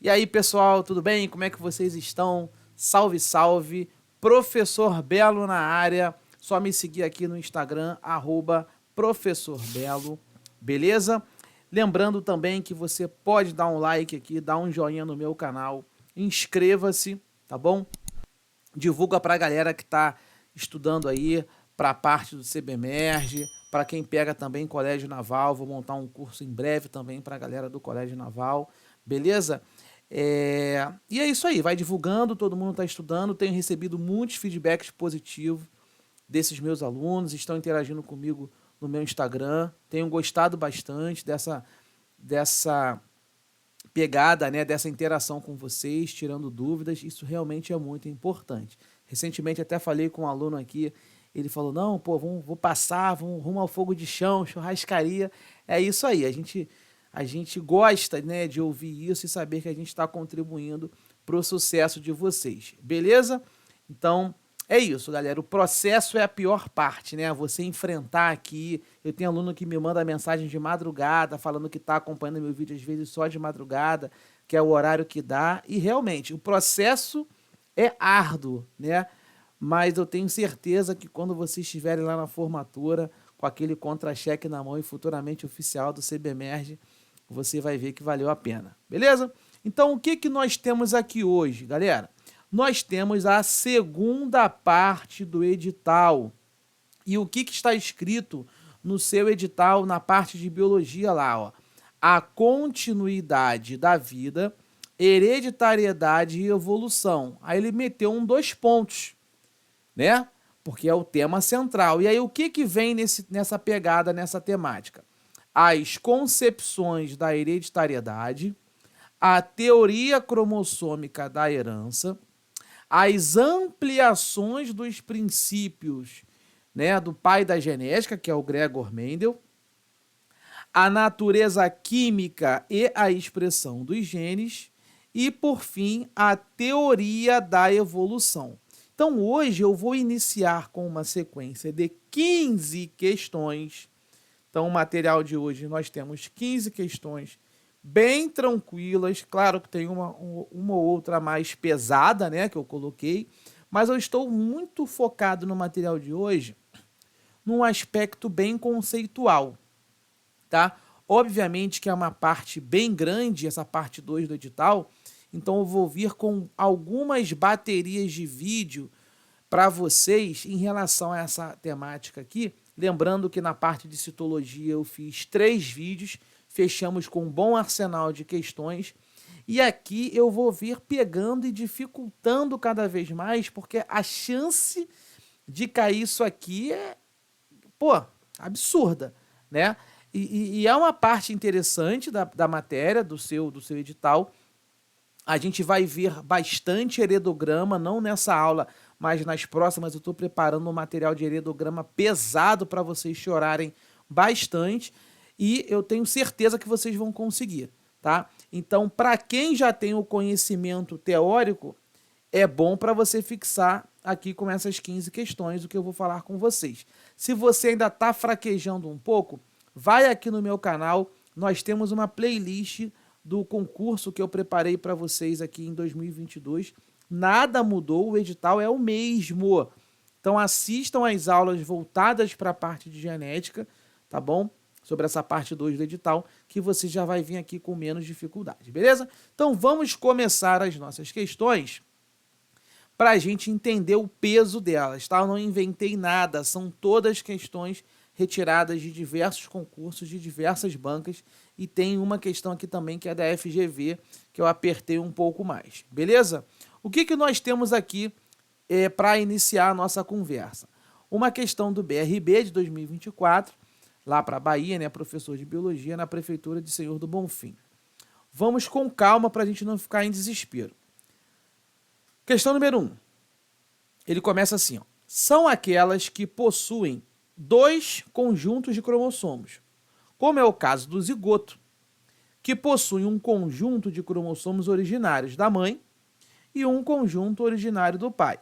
E aí, pessoal, tudo bem? Como é que vocês estão? Salve, salve! Professor Belo na área. Só me seguir aqui no Instagram, Professor Belo, beleza? Lembrando também que você pode dar um like aqui, dar um joinha no meu canal, inscreva-se, tá bom? Divulga pra galera que tá estudando aí, pra parte do CBMERG, para quem pega também Colégio Naval, vou montar um curso em breve também pra galera do Colégio Naval, beleza? E é isso aí, vai divulgando, todo mundo está estudando, tenho recebido muitos feedbacks positivos desses meus alunos, estão interagindo comigo no meu Instagram, tenho gostado bastante dessa pegada, né, dessa interação com vocês, tirando dúvidas, isso realmente é muito importante. Recentemente até falei com um aluno aqui, ele falou, não, pô, vou passar, vamos rumo ao fogo de chão, churrascaria, é isso aí, a gente gosta, né, de ouvir isso e saber que a gente está contribuindo para o sucesso de vocês, beleza? Então, é isso, galera. O processo é a pior parte, né? Você enfrentar aqui. Eu tenho aluno que me manda mensagem de madrugada, falando que está acompanhando meu vídeo às vezes só de madrugada, que é o horário que dá. E realmente, o processo é árduo, né? Mas eu tenho certeza que quando vocês estiverem lá na formatura, com aquele contra-cheque na mão e futuramente oficial do CBMERG, você vai ver que valeu a pena, beleza? Então, o que que nós temos aqui hoje, galera? Nós temos a segunda parte do edital. E o que que está escrito no seu edital, na parte de biologia lá, ó? A continuidade da vida, hereditariedade e evolução. Aí ele meteu dois pontos, né? Porque é o tema central. E aí o que que vem nessa pegada, nessa temática? As concepções da hereditariedade, a teoria cromossômica da herança, as ampliações dos princípios, né, do pai da genética, que é o Gregor Mendel, a natureza química e a expressão dos genes e, por fim, a teoria da evolução. Então, hoje eu vou iniciar com uma sequência de 15 questões. Então, o material de hoje nós temos 15 questões bem tranquilas. Claro que tem uma ou outra mais pesada, né, que eu coloquei, mas eu estou muito focado no material de hoje num aspecto bem conceitual, tá? Obviamente que é uma parte bem grande, essa parte 2 do edital, então eu vou vir com algumas baterias de vídeo para vocês em relação a essa temática aqui. Lembrando que na parte de citologia eu fiz 3 vídeos, fechamos com um bom arsenal de questões. E aqui eu vou vir pegando e dificultando cada vez mais, porque a chance de cair isso aqui é, pô, absurda, né? E é uma parte interessante da matéria, do seu edital. A gente vai ver bastante heredograma, não nessa aula, mas nas próximas eu estou preparando um material de heredograma pesado para vocês chorarem bastante e eu tenho certeza que vocês vão conseguir, tá? Então, para quem já tem o conhecimento teórico, é bom para você fixar aqui com essas 15 questões o que eu vou falar com vocês. Se você ainda está fraquejando um pouco, vai aqui no meu canal, nós temos uma playlist do concurso que eu preparei para vocês aqui em 2022. Nada mudou, o edital é o mesmo. Então assistam às aulas voltadas para a parte de genética, tá bom? Sobre essa parte 2 do edital, que você já vai vir aqui com menos dificuldade, beleza? Então vamos começar as nossas questões para a gente entender o peso delas, tá? Eu não inventei nada, são todas questões retiradas de diversos concursos, de diversas bancas, e tem uma questão aqui também que é da FGV, que eu apertei um pouco mais, beleza? O que que nós temos aqui para iniciar a nossa conversa? Uma questão do BRB de 2024, lá para a Bahia, né, professor de Biologia na Prefeitura de Senhor do Bonfim. Vamos com calma para a gente não ficar em desespero. Questão número 1. Ele começa assim, ó. São aquelas que possuem 2 conjuntos de cromossomos, como é o caso do zigoto, que possui um conjunto de cromossomos originários da mãe e um conjunto originário do pai.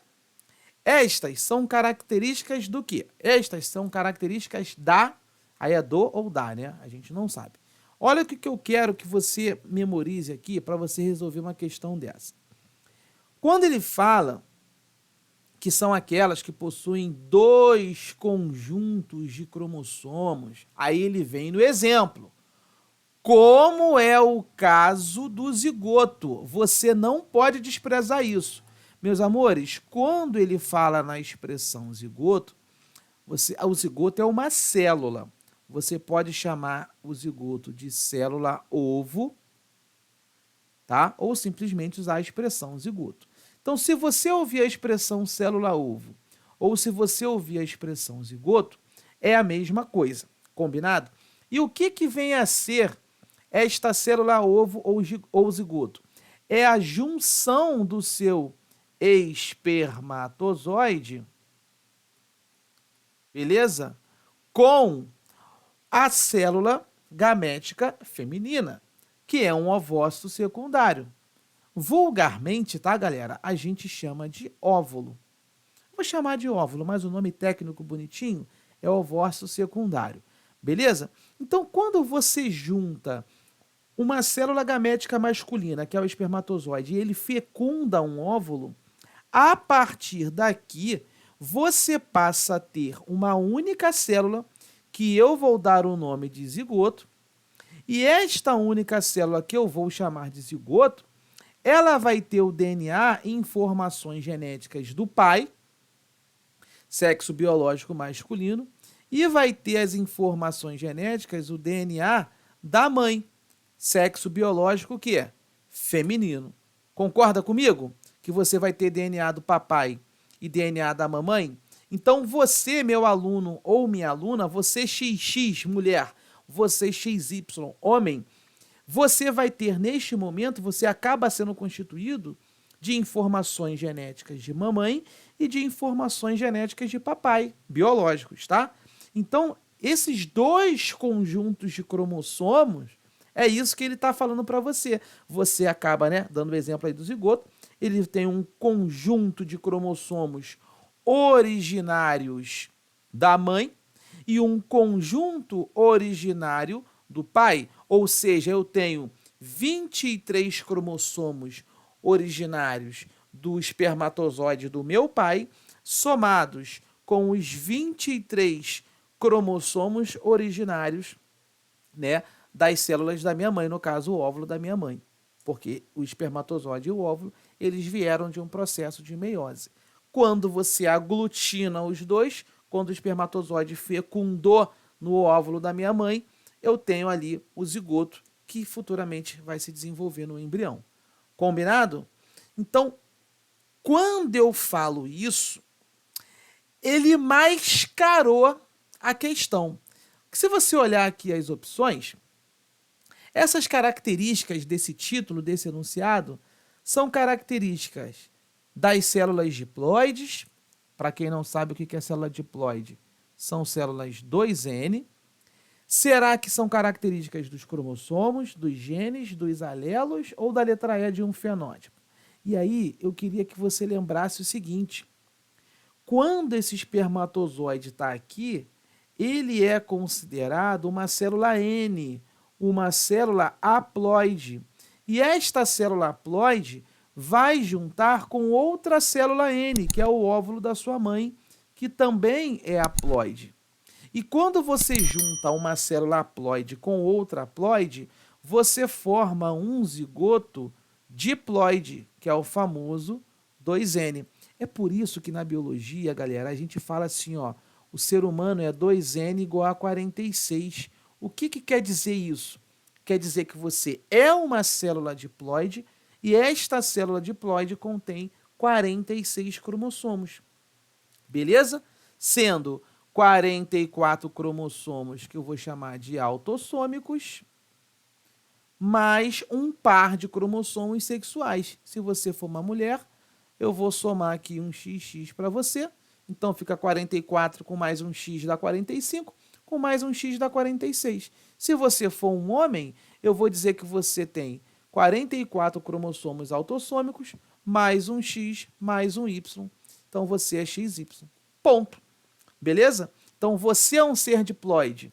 Estas são características do quê? Estas são características da, aí é do ou da, né? A gente não sabe. Olha o que eu quero que você memorize aqui para você resolver uma questão dessa. Quando ele fala que são aquelas que possuem 2 conjuntos de cromossomos, aí ele vem no exemplo. Como é o caso do zigoto. Você não pode desprezar isso. Meus amores, quando ele fala na expressão zigoto, o zigoto é uma célula. Você pode chamar o zigoto de célula ovo, tá? Ou simplesmente usar a expressão zigoto. Então, se você ouvir a expressão célula ovo, ou se você ouvir a expressão zigoto, é a mesma coisa, combinado? E o que vem a ser esta célula ovo ou zigoto? É a junção do seu espermatozoide, beleza? Com a célula gamética feminina, que é um ovócito secundário. Vulgarmente, tá, galera? A gente chama de óvulo. Vou chamar de óvulo, mas o nome técnico bonitinho é ovócito secundário. Beleza? Então, quando você junta uma célula gamética masculina, que é o espermatozoide, e ele fecunda um óvulo, a partir daqui, você passa a ter uma única célula, que eu vou dar o nome de zigoto, e esta única célula que eu vou chamar de zigoto, ela vai ter o DNA e informações genéticas do pai, sexo biológico masculino, e vai ter as informações genéticas, o DNA da mãe, sexo biológico que é feminino. Concorda comigo? Que você vai ter DNA do papai e DNA da mamãe? Então você, meu aluno ou minha aluna, você XX, mulher, você XY, homem, você vai ter neste momento, você acaba sendo constituído de informações genéticas de mamãe e de informações genéticas de papai, biológicos, tá? Então, esses 2 conjuntos de cromossomos, é isso que ele está falando para você. Você acaba, né, dando o exemplo aí do zigoto, ele tem um conjunto de cromossomos originários da mãe e um conjunto originário do pai, ou seja, eu tenho 23 cromossomos originários do espermatozoide do meu pai, somados com os 23 cromossomos originários, né, das células da minha mãe, no caso, o óvulo da minha mãe. Porque o espermatozoide e o óvulo, eles vieram de um processo de meiose. Quando você aglutina os dois, quando o espermatozoide fecundou no óvulo da minha mãe, eu tenho ali o zigoto, que futuramente vai se desenvolver no embrião. Combinado? Então, quando eu falo isso, ele mascarou a questão. Se você olhar aqui as opções, essas características desse título, desse enunciado, são características das células diploides. Para quem não sabe o que é célula diploide, são células 2N. Será que são características dos cromossomos, dos genes, dos alelos ou da letra E de um fenótipo? E aí, eu queria que você lembrasse o seguinte: quando esse espermatozoide está aqui, ele é considerado uma célula N, uma célula haploide. E esta célula haploide vai juntar com outra célula N, que é o óvulo da sua mãe, que também é haploide. E quando você junta uma célula haploide com outra haploide, você forma um zigoto diploide, que é o famoso 2N. É por isso que na biologia, galera, a gente fala assim, ó, o ser humano é 2N igual a 46. O que quer dizer isso? Quer dizer que você é uma célula diploide e esta célula diploide contém 46 cromossomos. Beleza? Sendo 44 cromossomos que eu vou chamar de autossômicos, mais um par de cromossomos sexuais. Se você for uma mulher, eu vou somar aqui um XX para você. Então fica 44 com mais um X dá 45, com mais um X dá 46. Se você for um homem, eu vou dizer que você tem 44 cromossomos autossômicos, mais um X, mais um Y. Então você é XY. Ponto. Beleza? Então você é um ser diploide.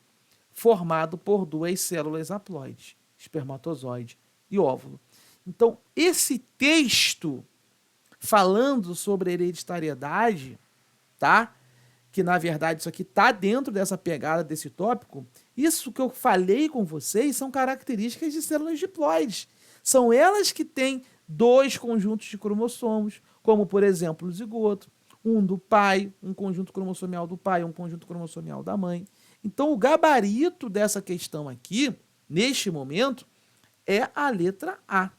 formado por duas células haploides, espermatozoide e óvulo. Então, esse texto falando sobre hereditariedade, tá? Que na verdade isso aqui tá dentro dessa pegada desse tópico. Isso que eu falei com vocês são características de células diploides. São elas que têm dois conjuntos de cromossomos, como por exemplo o zigoto, um do pai, um conjunto cromossomial do pai, um conjunto cromossomial da mãe. Então o gabarito dessa questão aqui, neste momento, é a letra A.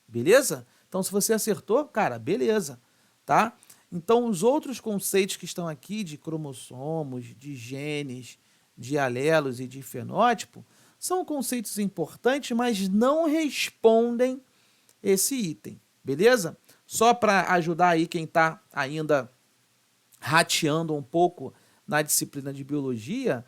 Beleza? Então se você acertou, cara, beleza, tá? Então os outros conceitos que estão aqui de cromossomos, de genes, de alelos e de fenótipo, são conceitos importantes, mas não respondem esse item, beleza? Só para ajudar aí quem está ainda rateando um pouco na disciplina de biologia,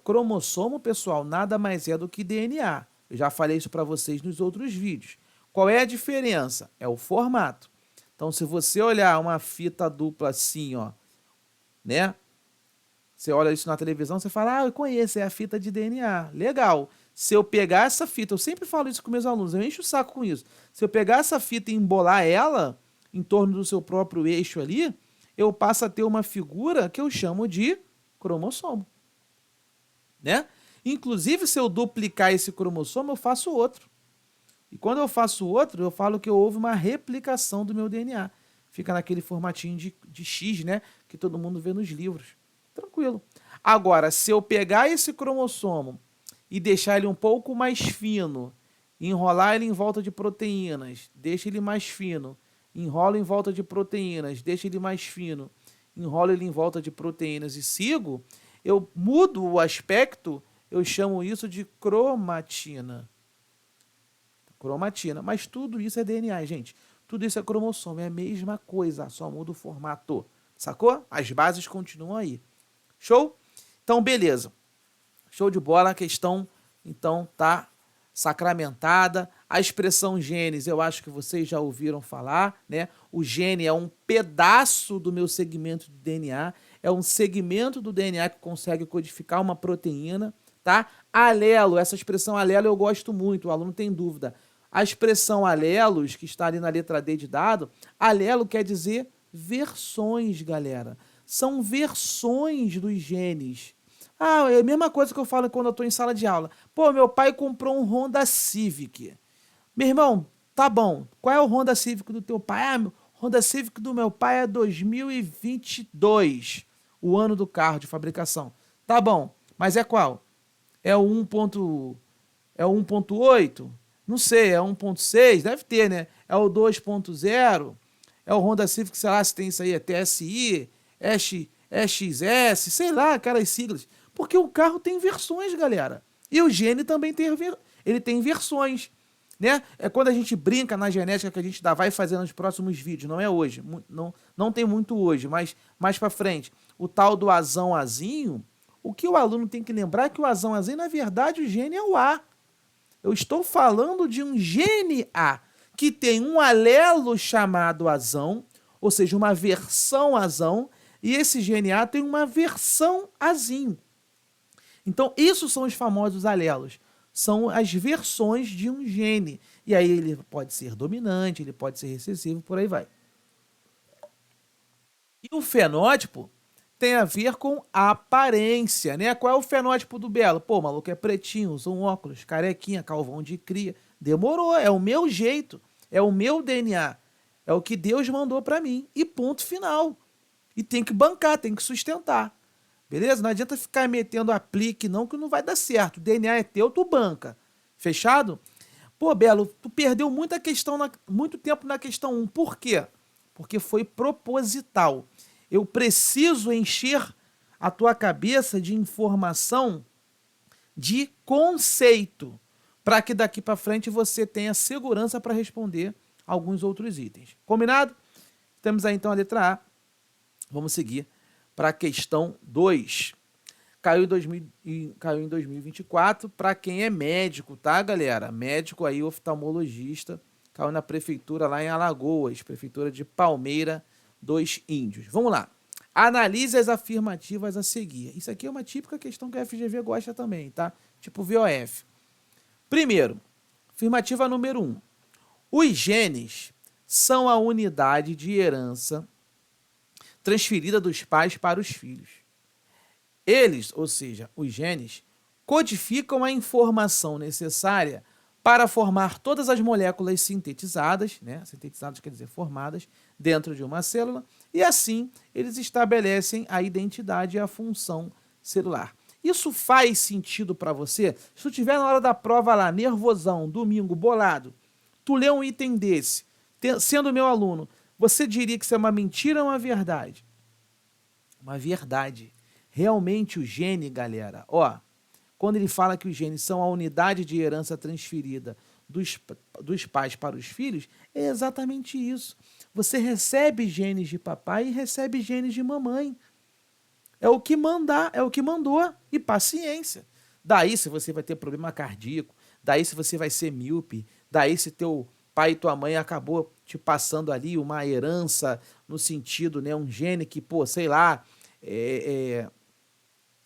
cromossomo, pessoal, nada mais é do que DNA. Eu já falei isso para vocês nos outros vídeos. Qual é a diferença? É o formato. Então, se você olhar uma fita dupla assim, ó, né? Você olha isso na televisão, você fala, ah, eu conheço, é a fita de DNA. Legal. Se eu pegar essa fita, eu sempre falo isso com meus alunos, eu encho o saco com isso. Se eu pegar essa fita e embolar ela em torno do seu próprio eixo ali, eu passo a ter uma figura que eu chamo de cromossomo, né? Inclusive, se eu duplicar esse cromossomo, eu faço outro. E quando eu faço outro, eu falo que houve uma replicação do meu DNA. Fica naquele formatinho de X, né? Que todo mundo vê nos livros. Tranquilo. Agora, se eu pegar esse cromossomo e deixar ele um pouco mais fino, enrolar ele em volta de proteínas, deixa ele mais fino, enrolo em volta de proteínas, deixa ele mais fino, enrolo ele em volta de proteínas e sigo, eu mudo o aspecto, eu chamo isso de cromatina. Cromatina. Mas tudo isso é DNA, gente. Tudo isso é cromossomo, é a mesma coisa, só muda o formato. Sacou? As bases continuam aí. Show? Então, beleza. Show de bola, a questão, então, tá sacramentada. A expressão genes, eu acho que vocês já ouviram falar, né? O gene é um pedaço do meu segmento de DNA, é um segmento do DNA que consegue codificar uma proteína, tá? Alelo, essa expressão alelo eu gosto muito, o aluno tem dúvida. A expressão alelos, que está ali na letra D de dado, alelo quer dizer versões, galera. São versões dos genes. Ah, é a mesma coisa que eu falo quando eu estou em sala de aula. Pô, meu pai comprou um Honda Civic. Meu irmão, tá bom. Qual é o Honda Civic do teu pai? Ah, o Honda Civic do meu pai é 2022, o ano do carro de fabricação. Tá bom, mas é qual? É o 1.8? Não sei, é 1.6? Deve ter, né? É o 2.0? É o Honda Civic, sei lá se tem isso aí, é TSI, EXS, sei lá, aquelas siglas. Porque o carro tem versões, galera. E o gene também ele tem versões, né? É quando a gente brinca na genética que a gente vai fazer nos próximos vídeos, não é hoje, não tem muito hoje, mas mais para frente. O tal do azão azinho, o que o aluno tem que lembrar é que o azão azinho, na verdade, o gene é o A. Eu estou falando de um gene A, que tem um alelo chamado azão, ou seja, uma versão azão, e esse gene A tem uma versão azinho. Então, isso são os famosos alelos. São as versões de um gene. E aí ele pode ser dominante, ele pode ser recessivo, por aí vai. E o fenótipo tem a ver com a aparência, né? Qual é o fenótipo do Belo? Pô, o maluco é pretinho, usa um óculos, carequinha, calvão de cria. Demorou, é o meu jeito, é o meu DNA. É o que Deus mandou para mim. E ponto final. E tem que bancar, tem que sustentar. Beleza? Não adianta ficar metendo aplique não, que não vai dar certo. O DNA é teu, tu banca. Fechado? Pô, Belo, tu perdeu muito tempo na questão 1. Por quê? Porque foi proposital. Eu preciso encher a tua cabeça de informação, de conceito, para que daqui para frente você tenha segurança para responder alguns outros itens. Combinado? Temos aí então a letra A. Vamos seguir para a questão 2. Caiu em 2024 para quem é médico, tá, galera? Médico aí, oftalmologista. Caiu na prefeitura lá em Alagoas, prefeitura de Palmeira dos Índios. Vamos lá. Analise as afirmativas a seguir. Isso aqui é uma típica questão que a FGV gosta também, tá? Tipo VOF. Primeiro, afirmativa número 1. Os genes são a unidade de herança transferida dos pais para os filhos. Eles, ou seja, os genes, codificam a informação necessária para formar todas as moléculas sintetizadas, né? Sintetizadas quer dizer formadas, dentro de uma célula, e assim eles estabelecem a identidade e a função celular. Isso faz sentido para você? Se tu estiver na hora da prova lá, nervosão, domingo, bolado, tu lê um item desse, sendo meu aluno, você diria que isso é uma mentira ou uma verdade? Uma verdade. Realmente o gene, galera, ó, quando ele fala que os genes são a unidade de herança transferida dos pais para os filhos, é exatamente isso. Você recebe genes de papai e recebe genes de mamãe. É o que mandar, é o que mandou. E paciência. Daí se você vai ter problema cardíaco, daí se você vai ser míope, daí se teu pai e tua mãe acabou te passando ali uma herança no sentido, né, um gene que, pô, sei lá,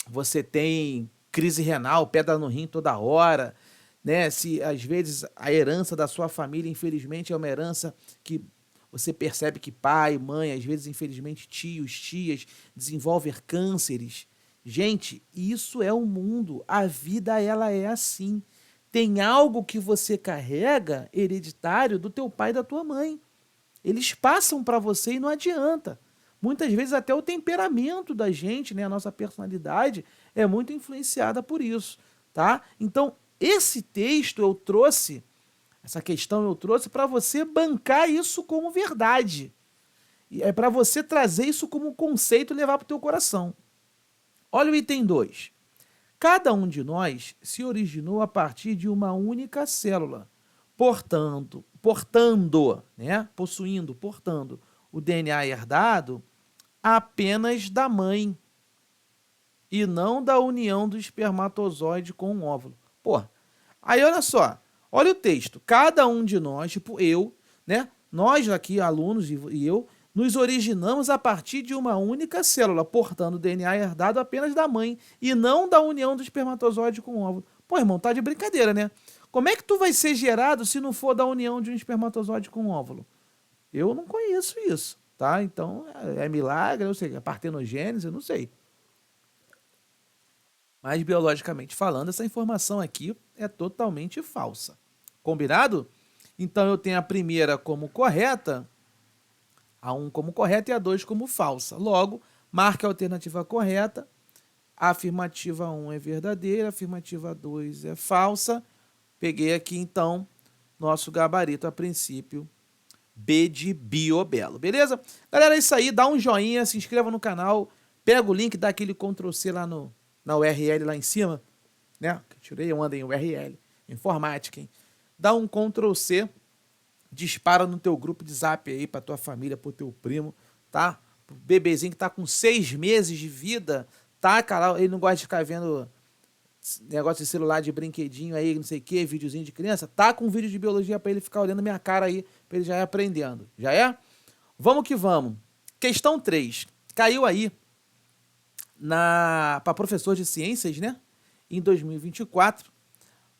você tem crise renal, pedra no rim toda hora, né? Se às vezes a herança da sua família, infelizmente, é uma herança que você percebe que pai, mãe, às vezes, infelizmente, tios, tias, desenvolvem cânceres. Gente, isso é o mundo. A vida, ela é assim. Tem algo que você carrega hereditário do teu pai e da tua mãe. Eles passam para você e não adianta. Muitas vezes até o temperamento da gente, né, a nossa personalidade é muito influenciada por isso, tá? Então, esse texto eu trouxe, essa questão eu trouxe para você bancar isso como verdade. E é para você trazer isso como conceito e levar para o teu coração. Olha o item 2. Cada um de nós se originou a partir de uma única célula, portando, portando o DNA herdado apenas da mãe e não da união do espermatozoide com o óvulo. Pô, aí olha só, olha o texto. Cada um de nós, tipo eu, né? Nós aqui, alunos e eu, nos originamos a partir de uma única célula, portando o DNA herdado apenas da mãe e não da união do espermatozoide com o óvulo. Pô, irmão, tá de brincadeira, né? Como é que tu vai ser gerado se não for da união de um espermatozoide com um óvulo? Eu não conheço isso, tá? Então, é milagre, eu sei, é partenogênese, eu não sei. Mas, biologicamente falando, essa informação aqui é totalmente falsa. Combinado? Então, eu tenho a primeira como correta, a 1 como correta e a 2 como falsa. Logo, marque a alternativa correta. A afirmativa 1 é verdadeira, a afirmativa 2 é falsa. Peguei aqui, então, nosso gabarito a princípio, B de Biobelo, beleza? Galera, é isso aí, dá um joinha, se inscreva no canal, pega o link, dá aquele Ctrl+C lá na URL lá em cima, né? Tirei onda em URL, informática, hein? Dá um Ctrl+C, dispara no teu grupo de zap aí pra tua família, pro teu primo, tá? Pro bebezinho que tá com 6 meses de vida, taca lá, ele não gosta de ficar vendo negócio de celular de brinquedinho aí, não sei o que, videozinho de criança, tá com um vídeo de biologia pra ele ficar olhando minha cara aí, pra ele já ir aprendendo. Já é? Vamos que vamos. Questão 3. Caiu aí para professor de ciências, né? Em 2024.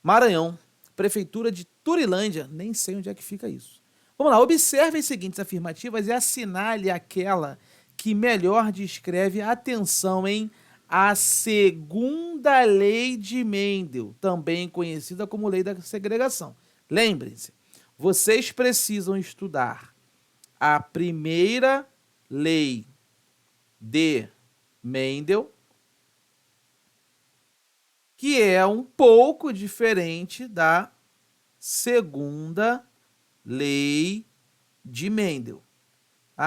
Maranhão, Prefeitura de Turilândia. Nem sei onde é que fica isso. Vamos lá, observe as seguintes afirmativas e assinale aquela que melhor descreve, atenção, hein? A segunda lei de Mendel, também conhecida como lei da segregação. Lembrem-se, vocês precisam estudar a primeira lei de Mendel, que é um pouco diferente da segunda lei de Mendel.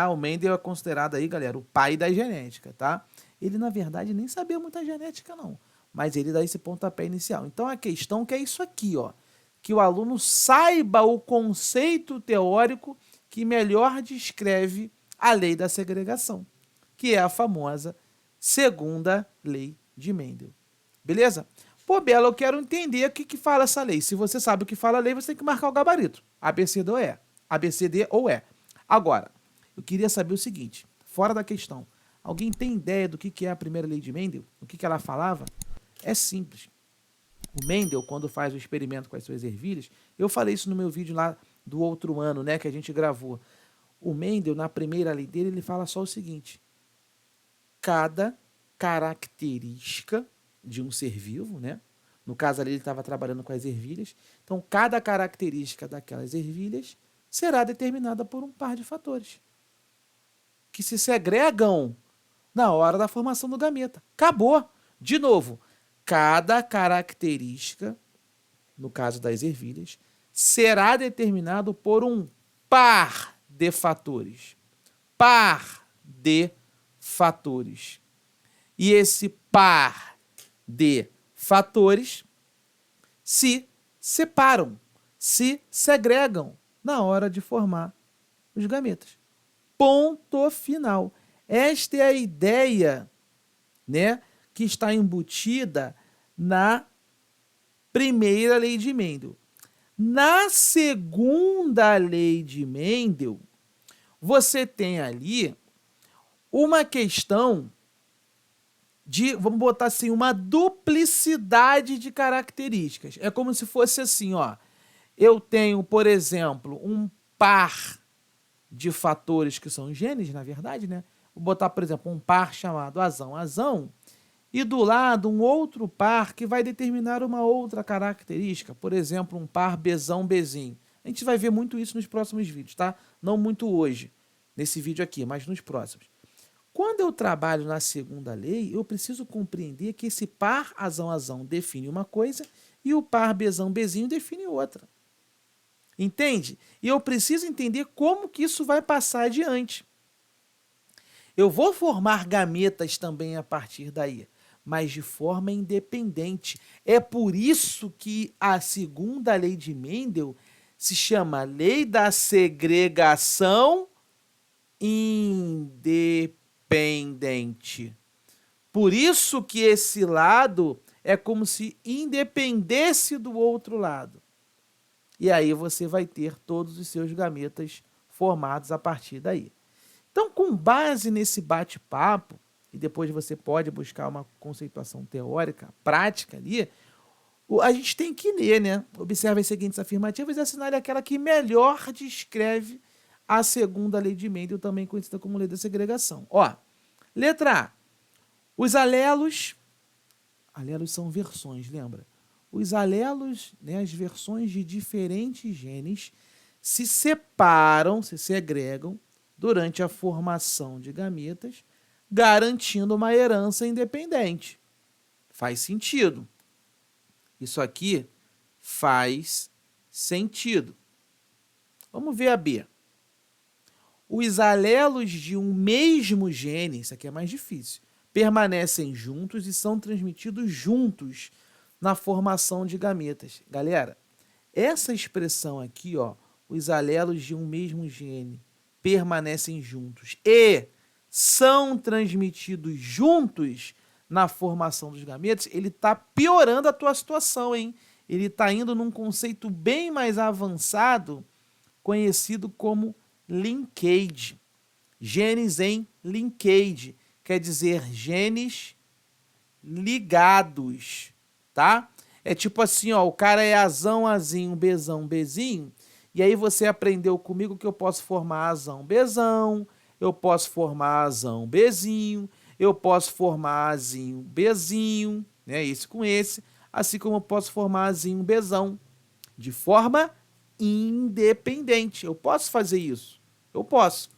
O Mendel é considerado aí, galera, o pai da genética, tá? Ele, na verdade, nem sabia muita genética, não. Mas ele dá esse pontapé inicial. Então, a questão que é isso aqui, ó. Que o aluno saiba o conceito teórico que melhor descreve a lei da segregação, que é a famosa segunda lei de Mendel. Beleza? Pô, Bela, eu quero entender o que fala essa lei. Se você sabe o que fala a lei, você tem que marcar o gabarito. A, B, C, D ou E. A, B, C, D ou E. Agora, eu queria saber o seguinte, fora da questão. Alguém tem ideia do que é a primeira lei de Mendel? O que ela falava? É simples. O Mendel, quando faz o experimento com as suas ervilhas, eu falei isso no meu vídeo lá do outro ano, né, que a gente gravou. O Mendel, na primeira lei dele, ele fala só o seguinte: cada característica de um ser vivo, né? No caso ali ele estava trabalhando com as ervilhas. Então, cada característica daquelas ervilhas será determinada por um par de fatores que se segregam na hora da formação do gameta. Acabou. De novo, cada característica, no caso das ervilhas, será determinado por um par de fatores. Par de fatores. E esse par de fatores se separam, se segregam na hora de formar os gametas. Ponto final. Esta é a ideia, né, que está embutida na primeira lei de Mendel. Na segunda lei de Mendel, você tem ali uma questão de, vamos botar assim, uma duplicidade de características. É como se fosse assim, ó. Eu tenho, por exemplo, um par de fatores que são genes, na verdade, né? Vou botar, por exemplo, um par chamado azão, e do lado um outro par que vai determinar uma outra característica, por exemplo, um par bezinho. A gente vai ver muito isso nos próximos vídeos, tá? Não muito hoje, nesse vídeo aqui, mas nos próximos. Quando eu trabalho na segunda lei, eu preciso compreender que esse par azão define uma coisa e o par bezinho define outra. Entende? E eu preciso entender como que isso vai passar adiante. Eu vou formar gametas também a partir daí, mas de forma independente. É por isso que a segunda lei de Mendel se chama Lei da Segregação Independente. Por isso que esse lado é como se independesse do outro lado. E aí você vai ter todos os seus gametas formados a partir daí. Então, com base nesse bate-papo, e depois você pode buscar uma conceituação teórica, prática ali, a gente tem que ler, né? Observe as seguintes afirmativas e assinale aquela que melhor descreve a segunda lei de Mendel, também conhecida como lei da segregação. Ó, letra A. Os alelos são versões, lembra? Os alelos, né, as versões de diferentes genes, se separam, se segregam durante a formação de gametas, garantindo uma herança independente. Faz sentido. Isso aqui faz sentido. Vamos ver a B. Os alelos de um mesmo gene, isso aqui é mais difícil, permanecem juntos e são transmitidos juntos na formação de gametas. Galera, essa expressão aqui, ó, os alelos de um mesmo gene permanecem juntos e são transmitidos juntos na formação dos gametas, ele está piorando a tua situação, hein? Ele está indo num conceito bem mais avançado, conhecido como linkage. Genes em linkage, quer dizer genes ligados, tá? É tipo assim, ó, o cara é azinho, bezinho, e aí você aprendeu comigo que eu posso formar bezão, eu posso formar bezinho, eu posso formar azinho, bezinho, né, esse com esse, assim como eu posso formar azinho, bezão, de forma independente. Eu posso fazer isso? Eu posso.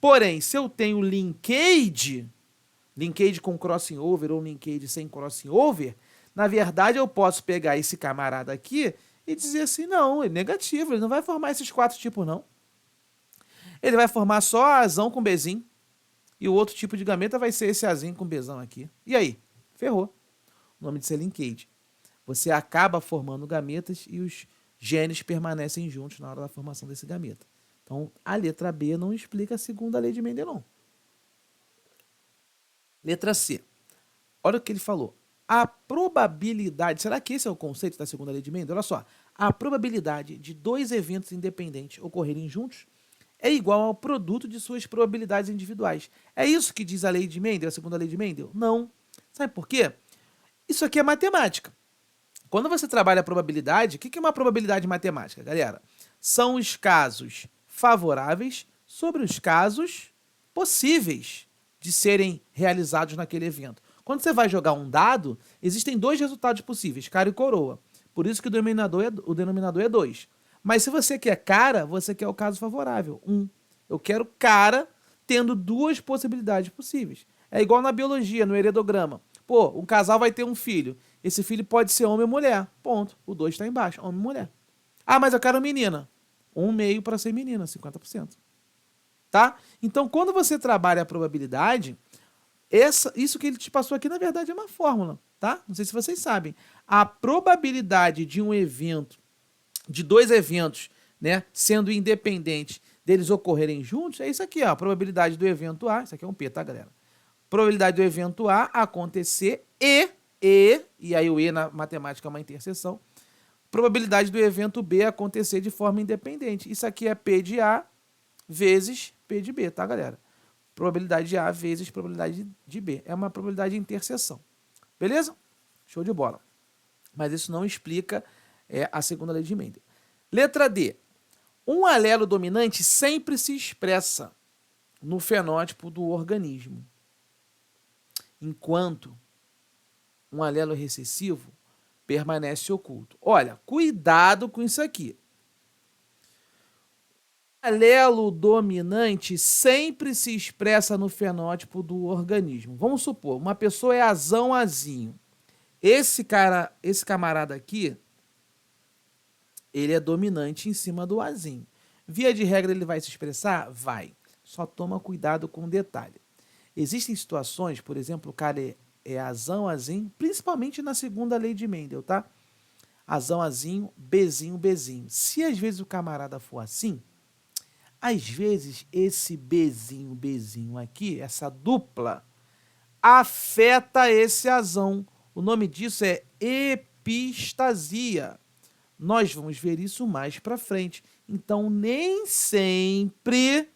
Porém, se eu tenho linkage com crossing over ou linkage sem crossing over, na verdade eu posso pegar esse camarada aqui e dizer assim, não, é negativo, ele não vai formar esses 4 tipos, não. Ele vai formar só azão com bezinho, e o outro tipo de gameta vai ser esse azinho com bezão aqui. E aí? Ferrou. O nome disso é linkage. Você acaba formando gametas e os genes permanecem juntos na hora da formação desse gameta. Então, a letra B não explica a segunda lei de Mendel, não. Letra C. Olha o que ele falou. A probabilidade... Será que esse é o conceito da segunda lei de Mendel? Olha só. A probabilidade de 2 eventos independentes ocorrerem juntos é igual ao produto de suas probabilidades individuais. É isso que diz a lei de Mendel, a segunda lei de Mendel? Não. Sabe por quê? Isso aqui é matemática. Quando você trabalha a probabilidade, o que é uma probabilidade matemática, galera? São os casos favoráveis sobre os casos possíveis de serem realizados naquele evento. Quando você vai jogar um dado, existem dois resultados possíveis, cara e coroa. Por isso que o denominador é 2. Mas se você quer cara, você quer o caso favorável, 1. Eu quero cara tendo duas possibilidades possíveis. É igual na biologia, no heredograma. Pô, um casal vai ter um filho. Esse filho pode ser homem ou mulher. Ponto. O 2 está embaixo, homem e mulher. Ah, mas eu quero menina. 1,5 para ser menina, 50%. Tá? Então, quando você trabalha a probabilidade, isso que ele te passou aqui, na verdade, é uma fórmula, tá? Não sei se vocês sabem. A probabilidade de um evento, de dois eventos, né, sendo independentes, deles ocorrerem juntos, é isso aqui, ó. A probabilidade do evento A, isso aqui é um P, tá, galera? Probabilidade do evento A acontecer e aí o E na matemática é uma interseção. Probabilidade do evento B acontecer de forma independente. Isso aqui é P de A vezes P de B, tá, galera? Probabilidade de A vezes probabilidade de B. É uma probabilidade de interseção. Beleza? Show de bola. Mas isso não explica a segunda lei de Mendel. Letra D. Um alelo dominante sempre se expressa no fenótipo do organismo, enquanto um alelo recessivo permanece oculto. Olha, cuidado com isso aqui. O alelo dominante sempre se expressa no fenótipo do organismo. Vamos supor, uma pessoa é azão azinho. Esse camarada aqui, ele é dominante em cima do azinho. Via de regra, ele vai se expressar? Vai. Só toma cuidado com um detalhe. Existem situações, por exemplo, o cara é azão, azinho, principalmente na segunda lei de Mendel, tá? Azão, azinho, bezinho, bezinho. Se às vezes o camarada for assim, às vezes esse bezinho, bezinho aqui, essa dupla, afeta esse azão. O nome disso é epistasia. Nós vamos ver isso mais para frente. Então, nem sempre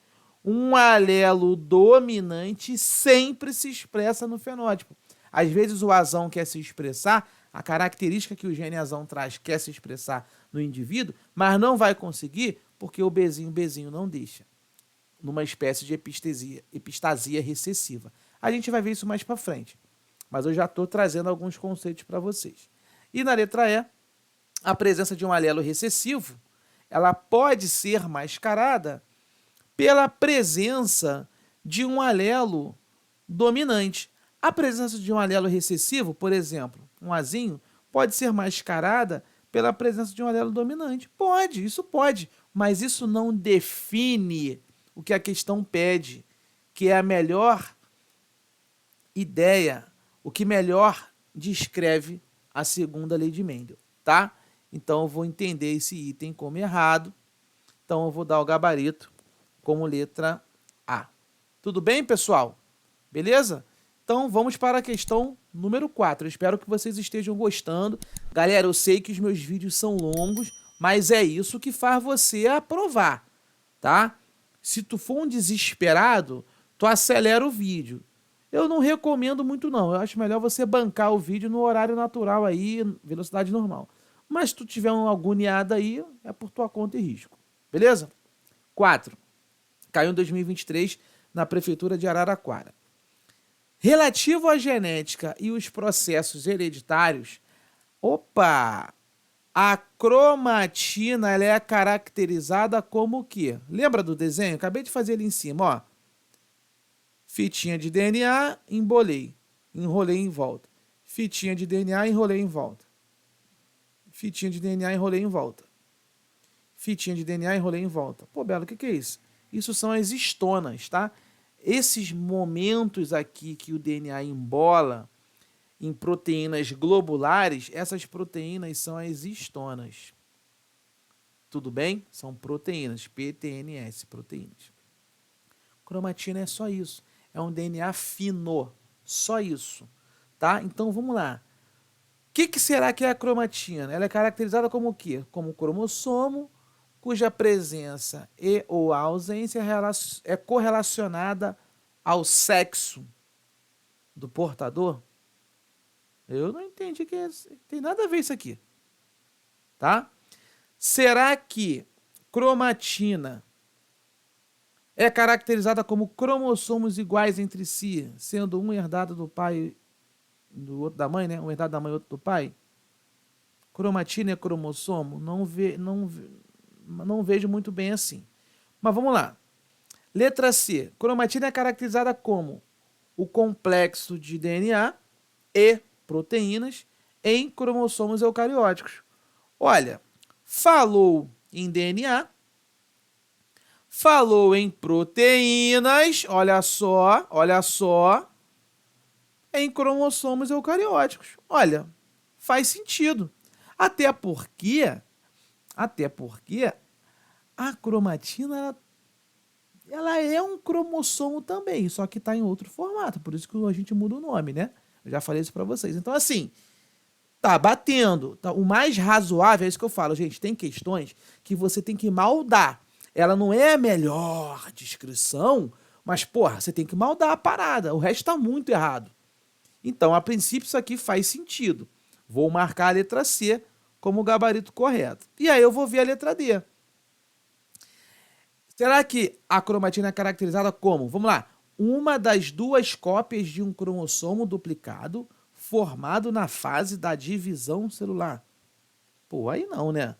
um alelo dominante sempre se expressa no fenótipo. Às vezes o azão quer se expressar, a característica que o gene azão traz quer se expressar no indivíduo, mas não vai conseguir porque o bezinho não deixa. Numa espécie de epistasia recessiva. A gente vai ver isso mais para frente. Mas eu já estou trazendo alguns conceitos para vocês. E na letra E, a presença de um alelo recessivo, ela pode ser mascarada pela presença de um alelo dominante. A presença de um alelo recessivo, por exemplo, um azinho, pode ser mascarada pela presença de um alelo dominante. Pode, isso pode, mas isso não define o que a questão pede, que é a melhor ideia, o que melhor descreve a segunda lei de Mendel, tá? Então eu vou entender esse item como errado, então eu vou dar o gabarito como letra A. Tudo bem, pessoal? Beleza? Então vamos para a questão número 4. Eu espero que vocês estejam gostando. Galera, eu sei que os meus vídeos são longos, mas é isso que faz você aprovar, tá? Se tu for um desesperado, tu acelera o vídeo. Eu não recomendo muito não, eu acho melhor você bancar o vídeo no horário natural aí, velocidade normal. Mas se tu tiver uma agoniada aí, é por tua conta e risco. Beleza? 4. Caiu em 2023 na Prefeitura de Araraquara. Relativo à genética e os processos hereditários, a cromatina ela é caracterizada como o quê? Lembra do desenho? Acabei de fazer ali em cima, ó. Fitinha de DNA, embolei, enrolei em volta. Fitinha de DNA, enrolei em volta. Fitinha de DNA, enrolei em volta. Fitinha de DNA, enrolei em volta. Pô, Belo, o que é isso? Isso são as histonas, tá? Esses momentos aqui que o DNA embola em proteínas globulares, essas proteínas são as histonas. Tudo bem? São proteínas, PTNS, proteínas. Cromatina é só isso. É um DNA fino, só isso, tá? Então vamos lá. O que será que é a cromatina? Ela é caracterizada como o quê? Como cromossomo cuja presença e ou ausência é correlacionada ao sexo do portador? Eu não entendi que tem nada a ver isso aqui, tá? Será que cromatina é caracterizada como cromossomos iguais entre si, sendo um herdado do pai do outro da mãe, né? Um herdado da mãe e outro do pai? Cromatina é cromossomo? Não vejo muito bem assim. Mas vamos lá. Letra C. Cromatina é caracterizada como o complexo de DNA e proteínas em cromossomos eucarióticos. Olha, falou em DNA, falou em proteínas, olha só, em cromossomos eucarióticos. Olha, faz sentido. Até porque a cromatina ela é um cromossomo também, só que está em outro formato, por isso que a gente muda o nome, né? Eu já falei isso para vocês. Então, assim, tá batendo. Tá, o mais razoável, é isso que eu falo, gente, tem questões que você tem que maldar. Ela não é a melhor descrição, mas, porra, você tem que maldar a parada. O resto tá muito errado. Então, a princípio, isso aqui faz sentido. Vou marcar a letra C como o gabarito correto. E aí eu vou ver a letra D. Será que a cromatina é caracterizada como? Vamos lá. Uma das duas cópias de um cromossomo duplicado formado na fase da divisão celular. Pô, aí não, né?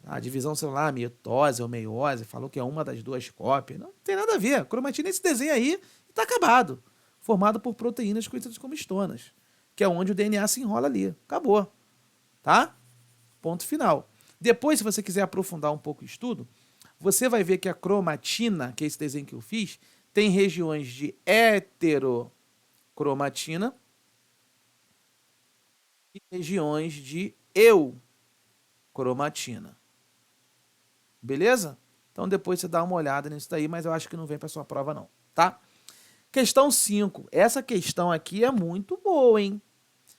A divisão celular, mitose ou meiose, falou que é uma das duas cópias. Não tem nada a ver. A cromatina é esse desenho aí e tá acabado. Formado por proteínas conhecidas como histonas, que é onde o DNA se enrola ali. Acabou. Tá? Ponto final. Depois, se você quiser aprofundar um pouco o estudo, você vai ver que a cromatina, que é esse desenho que eu fiz, tem regiões de heterocromatina e regiões de eucromatina. Beleza? Então depois você dá uma olhada nisso daí, mas eu acho que não vem para sua prova não, tá? Questão 5. Essa questão aqui é muito boa, hein?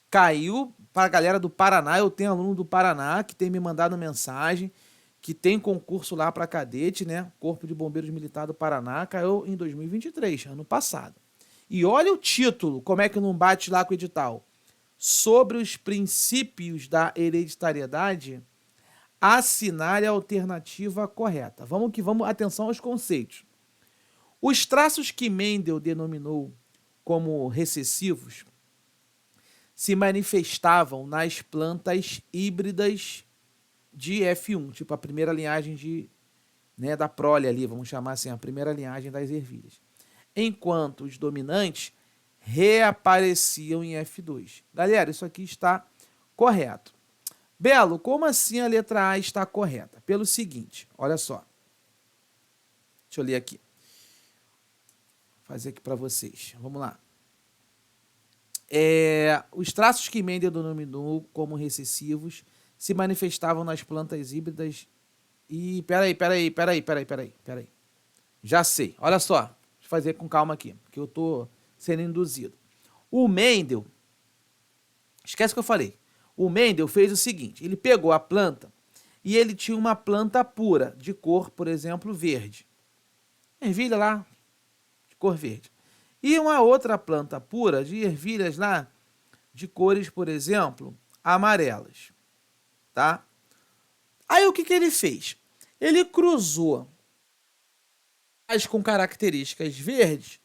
Caiu para a galera do Paraná. Eu tenho aluno do Paraná que tem me mandado mensagem, que tem concurso lá para cadete, né? Corpo de Bombeiros Militar do Paraná, caiu em 2023, ano passado. E olha o título, como é que não bate lá com o edital. Sobre os princípios da hereditariedade, assinale a alternativa correta. Vamos que vamos, atenção aos conceitos. Os traços que Mendel denominou como recessivos se manifestavam nas plantas híbridas de F1, tipo a primeira linhagem da prole ali, vamos chamar assim, a primeira linhagem das ervilhas. Enquanto os dominantes reapareciam em F2. Galera, isso aqui está correto. Belo, como assim a letra A está correta? Pelo seguinte, olha só. Deixa eu ler aqui. Vou fazer aqui para vocês. Vamos lá. Os traços que Mendel denominou como recessivos se manifestavam nas plantas híbridas e... Peraí. Já sei. Olha só. Deixa eu fazer com calma aqui, que eu tô sendo induzido. O Mendel... Esquece o que eu falei. O Mendel fez o seguinte, ele pegou a planta e ele tinha uma planta pura, de cor, por exemplo, verde. Ervilha lá, de cor verde. E uma outra planta pura, de ervilhas lá, de cores, por exemplo, amarelas. Tá? Aí o que ele fez? Ele cruzou as com características verdes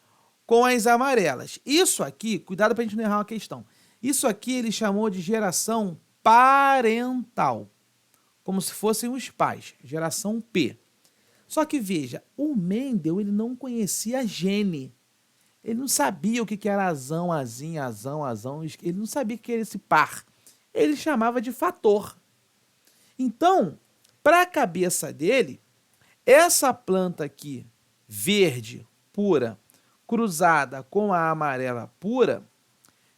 com as amarelas. Isso aqui, cuidado para a gente não errar uma questão. Isso aqui ele chamou de geração parental, como se fossem os pais, geração P. Só que veja, o Mendel ele não conhecia gene. Ele não sabia o que era azão, azinha, azão. Ele não sabia o que era esse par. Ele chamava de fator. Então, para a cabeça dele, essa planta aqui, verde, pura, cruzada com a amarela pura,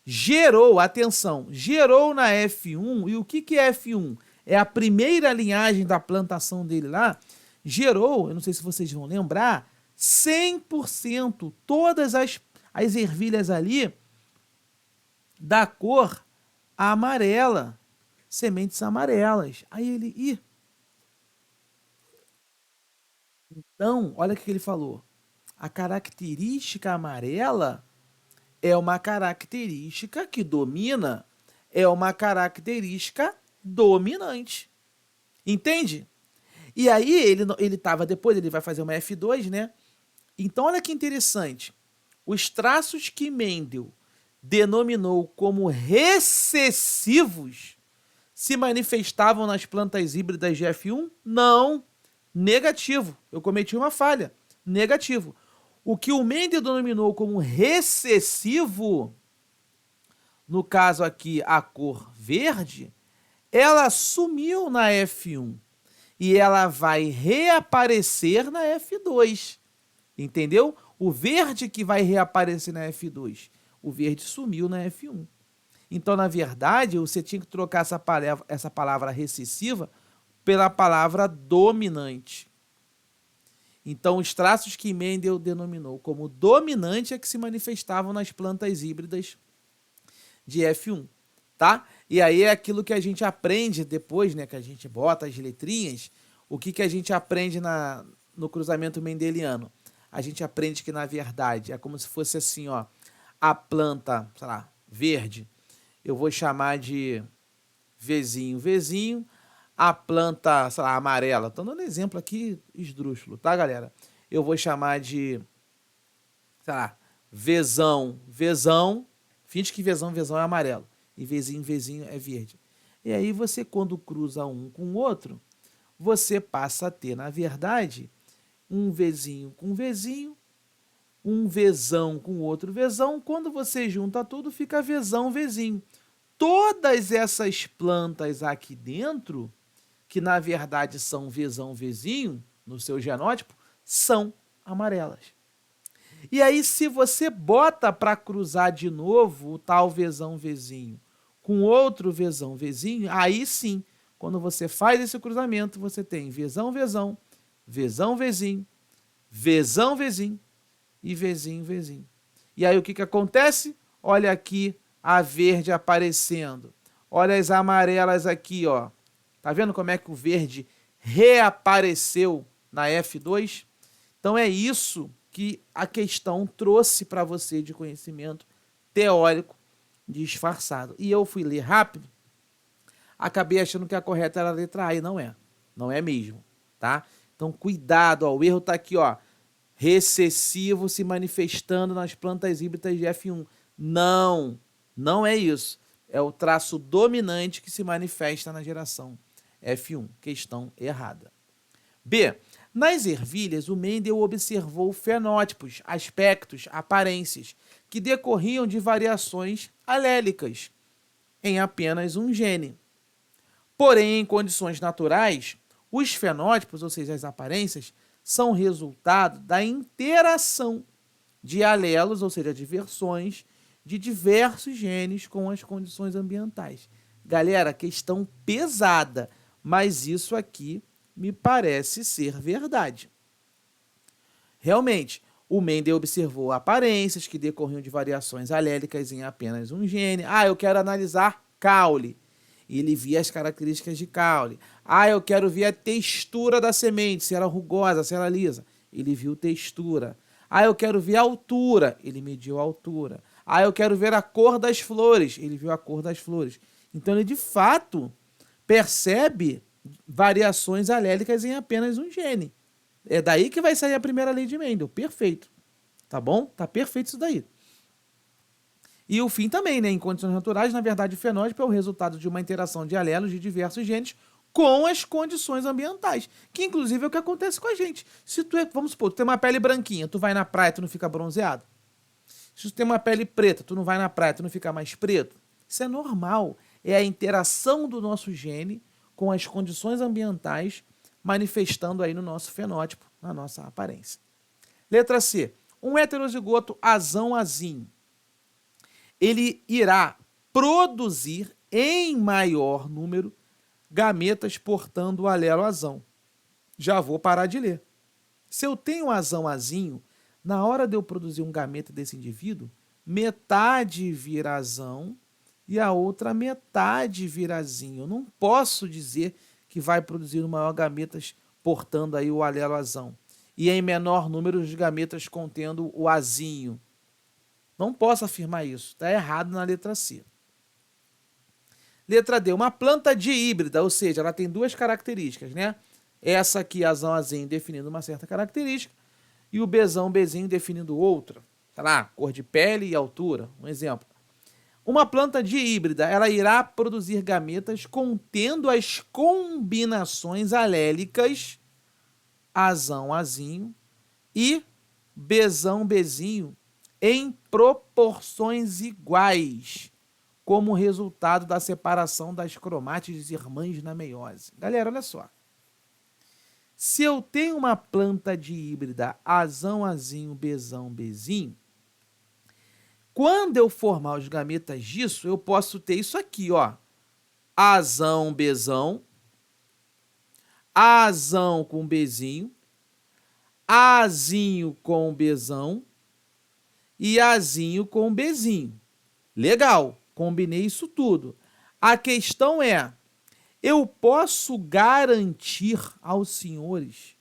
gerou, atenção, gerou na F1, e o que é F1? É a primeira linhagem da plantação dele lá, gerou, eu não sei se vocês vão lembrar, 100%, todas as ervilhas ali da cor amarela, sementes amarelas. Aí ele, Então, olha o que ele falou. A característica amarela é uma característica que domina, é uma característica dominante. Entende? E aí ele tava depois, ele vai fazer uma F2, né? Então olha que interessante. Os traços que Mendel denominou como recessivos se manifestavam nas plantas híbridas de F1? Não. Negativo. Eu cometi uma falha. Negativo. O que o Mendel denominou como recessivo, no caso aqui a cor verde, ela sumiu na F1 e ela vai reaparecer na F2. Entendeu? O verde que vai reaparecer na F2. O verde sumiu na F1. Então, na verdade, você tinha que trocar essa palavra recessiva pela palavra dominante. Então, os traços que Mendel denominou como dominante é que se manifestavam nas plantas híbridas de F1, tá? E aí é aquilo que a gente aprende depois, né, que a gente bota as letrinhas, o que a gente aprende no cruzamento mendeliano? A gente aprende que, na verdade, é como se fosse assim, ó, a planta, sei lá, verde, eu vou chamar de Vzinho, Vzinho, a planta, sei lá, amarela, tô dando exemplo aqui esdrúxulo, tá, galera? Eu vou chamar de, sei lá, Vzão, Vzão, finge que Vzão, Vzão é amarelo, e Vzinho, Vzinho é verde. E aí você, quando cruza um com o outro, você passa a ter, na verdade, um Vzinho com Vzinho, um Vzão com outro Vzão. Quando você junta tudo, fica Vzão, Vzinho. Todas essas plantas aqui dentro, que na verdade são Vzão, Vzinho, no seu genótipo, são amarelas. E aí, se você bota para cruzar de novo o tal Vzão, Vzinho com outro Vzão, Vzinho, aí sim, quando você faz esse cruzamento, você tem Vzão, Vzão, Vzão, Vzinho, Vzão, Vzinho e Vzinho, Vzinho. E aí o que acontece? Olha aqui a verde aparecendo. Olha as amarelas aqui, ó. Tá vendo como é que o verde reapareceu na F2? Então é isso que a questão trouxe para você de conhecimento teórico disfarçado. E eu fui ler rápido, acabei achando que a correta era a letra A e não é. Não é mesmo, tá? Então cuidado, ó, o erro tá aqui, ó. Recessivo se manifestando nas plantas híbridas de F1. Não, não é isso. É o traço dominante que se manifesta na geração F1. Questão errada. B. Nas ervilhas, o Mendel observou fenótipos, aspectos, aparências, que decorriam de variações alélicas em apenas um gene. Porém, em condições naturais, os fenótipos, ou seja, as aparências, são resultado da interação de alelos, ou seja, de versões de diversos genes com as condições ambientais. Galera, questão pesada, mas isso aqui me parece ser verdade. Realmente, o Mendel observou aparências que decorriam de variações alélicas em apenas um gene. Ah, eu quero analisar caule. E ele via as características de caule. Ah, eu quero ver a textura da semente, se era rugosa, se era lisa. Ele viu textura. Ah, eu quero ver a altura. Ele mediu a altura. Ah, eu quero ver a cor das flores. Ele viu a cor das flores. Então, ele de fato percebe variações alélicas em apenas um gene. É daí que vai sair a primeira lei de Mendel. Perfeito. Tá bom? Tá perfeito isso daí. E o fim também, né? Em condições naturais, na verdade, o fenótipo é o resultado de uma interação de alelos de diversos genes com as condições ambientais, que inclusive é o que acontece com a gente. Se tu vamos supor, tu tem uma pele branquinha, tu vai na praia, tu não fica bronzeado? Se tu tem uma pele preta, tu não vai na praia, tu não fica mais preto? Isso é normal. É a interação do nosso gene com as condições ambientais manifestando aí no nosso fenótipo, na nossa aparência. Letra C. Um heterozigoto azão-azinho, ele irá produzir em maior número gametas portando o alelo azão. Já vou parar de ler. Se eu tenho azão-azinho, na hora de eu produzir um gameta desse indivíduo, metade vira azão e a outra metade vira azinho. Eu não posso dizer que vai produzir o maior gametas portando aí o alelo azão. e em menor número os gametas contendo o azinho. Não posso afirmar isso, está errado na letra C. Letra D, uma planta dihíbrida, ou seja, ela tem duas características, né? Essa aqui, azão, azinho, definindo uma certa característica, e o bezão, bezinho, definindo outra. Tá lá, cor de pele e altura, um exemplo. Uma planta dihíbrida, ela irá produzir gametas contendo as combinações alélicas azão, azinho e bezão, bezinho em proporções iguais, como resultado da separação das cromátides irmãs na meiose. Galera, olha só. Se eu tenho uma planta dihíbrida azão, azinho, bezão, bezinho, quando eu formar os gametas disso, eu posso ter isso aqui, ó. Azão, bezão, azão com bezinho, azinho com bezão e azinho com bezinho. Legal, combinei isso tudo. A questão é, eu posso garantir aos senhores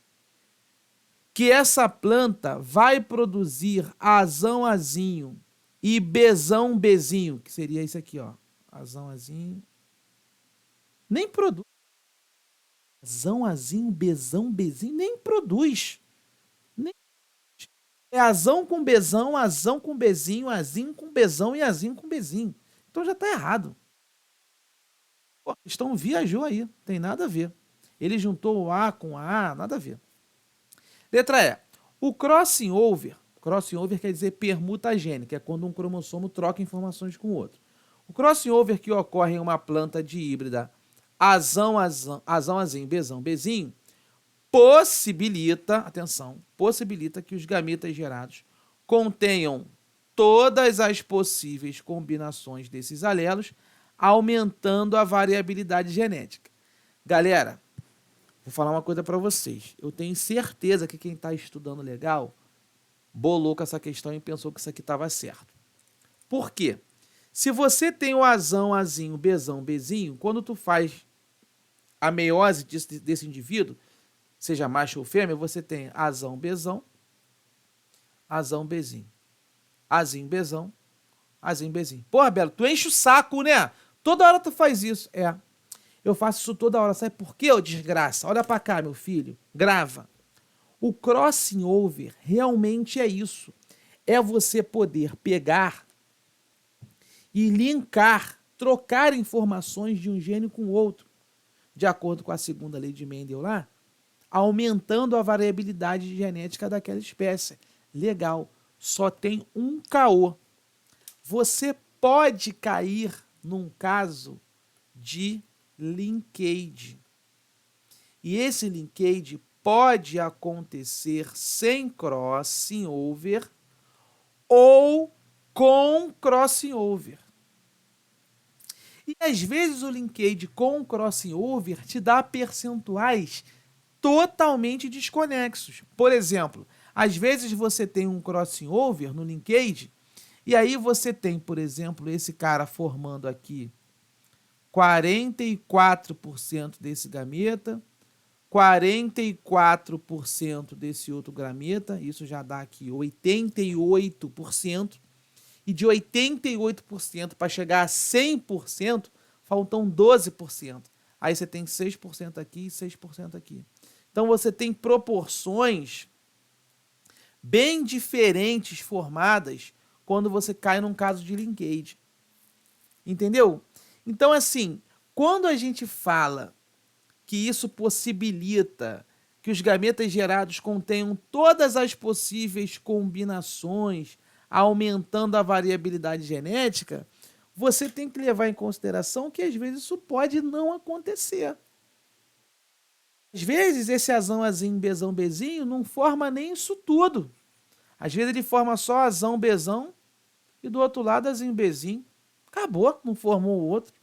que essa planta vai produzir azão, azinho e bezão, bezinho, que seria isso aqui, ó. Azão, azinho. Nem produz. Azão, azinho, bezão, bezinho, nem produz. Nem... É azão com bezão, azão com bezinho, azinho com bezão e azinho com bezinho. Então já está errado. Pô, a questão viajou aí, tem nada a ver. Ele juntou o A com A, nada a ver. Letra E. O crossing over quer dizer permuta gênica, é quando um cromossomo troca informações com o outro. O crossing over que ocorre em uma planta dihíbrida azão, azinho, bezão, bezinho, possibilita que os gametas gerados contenham todas as possíveis combinações desses alelos, aumentando a variabilidade genética. Galera, vou falar uma coisa para vocês. Eu tenho certeza que quem está estudando legal bolou com essa questão e pensou que isso aqui estava certo. Por quê? Se você tem o azão, azinho, bezão, bezinho, quando tu faz a meiose desse indivíduo, seja macho ou fêmea, você tem azão, bezão, bezinho. Azinho, bezão, azinho, bezinho. Porra, Belo, tu enche o saco, né? Toda hora tu faz isso. É. Eu faço isso toda hora. Sabe por quê, ô desgraça? Olha pra cá, meu filho. Grava. O crossing over realmente é isso. É você poder pegar e linkar, trocar informações de um gene com o outro, de acordo com a segunda lei de Mendel lá, aumentando a variabilidade genética daquela espécie. Legal. Só tem um caô. Você pode cair num caso de linkage. E esse linkage pode acontecer sem crossing over ou com crossing over. E às vezes o linkage com crossing over te dá percentuais totalmente desconexos. Por exemplo, às vezes você tem um crossing over no linkage e aí você tem, por exemplo, esse cara formando aqui 44% desse gameta, 44% desse outro gameta, isso já dá aqui 88%, e de 88% para chegar a 100%, faltam 12%. Aí você tem 6% aqui e 6% aqui. Então você tem proporções bem diferentes formadas quando você cai num caso de linkage. Entendeu? Então, assim, quando a gente fala que isso possibilita que os gametas gerados contenham todas as possíveis combinações, aumentando a variabilidade genética, você tem que levar em consideração que às vezes isso pode não acontecer. Às vezes esse azão, azinho, bezão, bezinho não forma nem isso tudo. Às vezes ele forma só azão, bezão e do outro lado azinho, bezinho. Acabou, não formou o outro.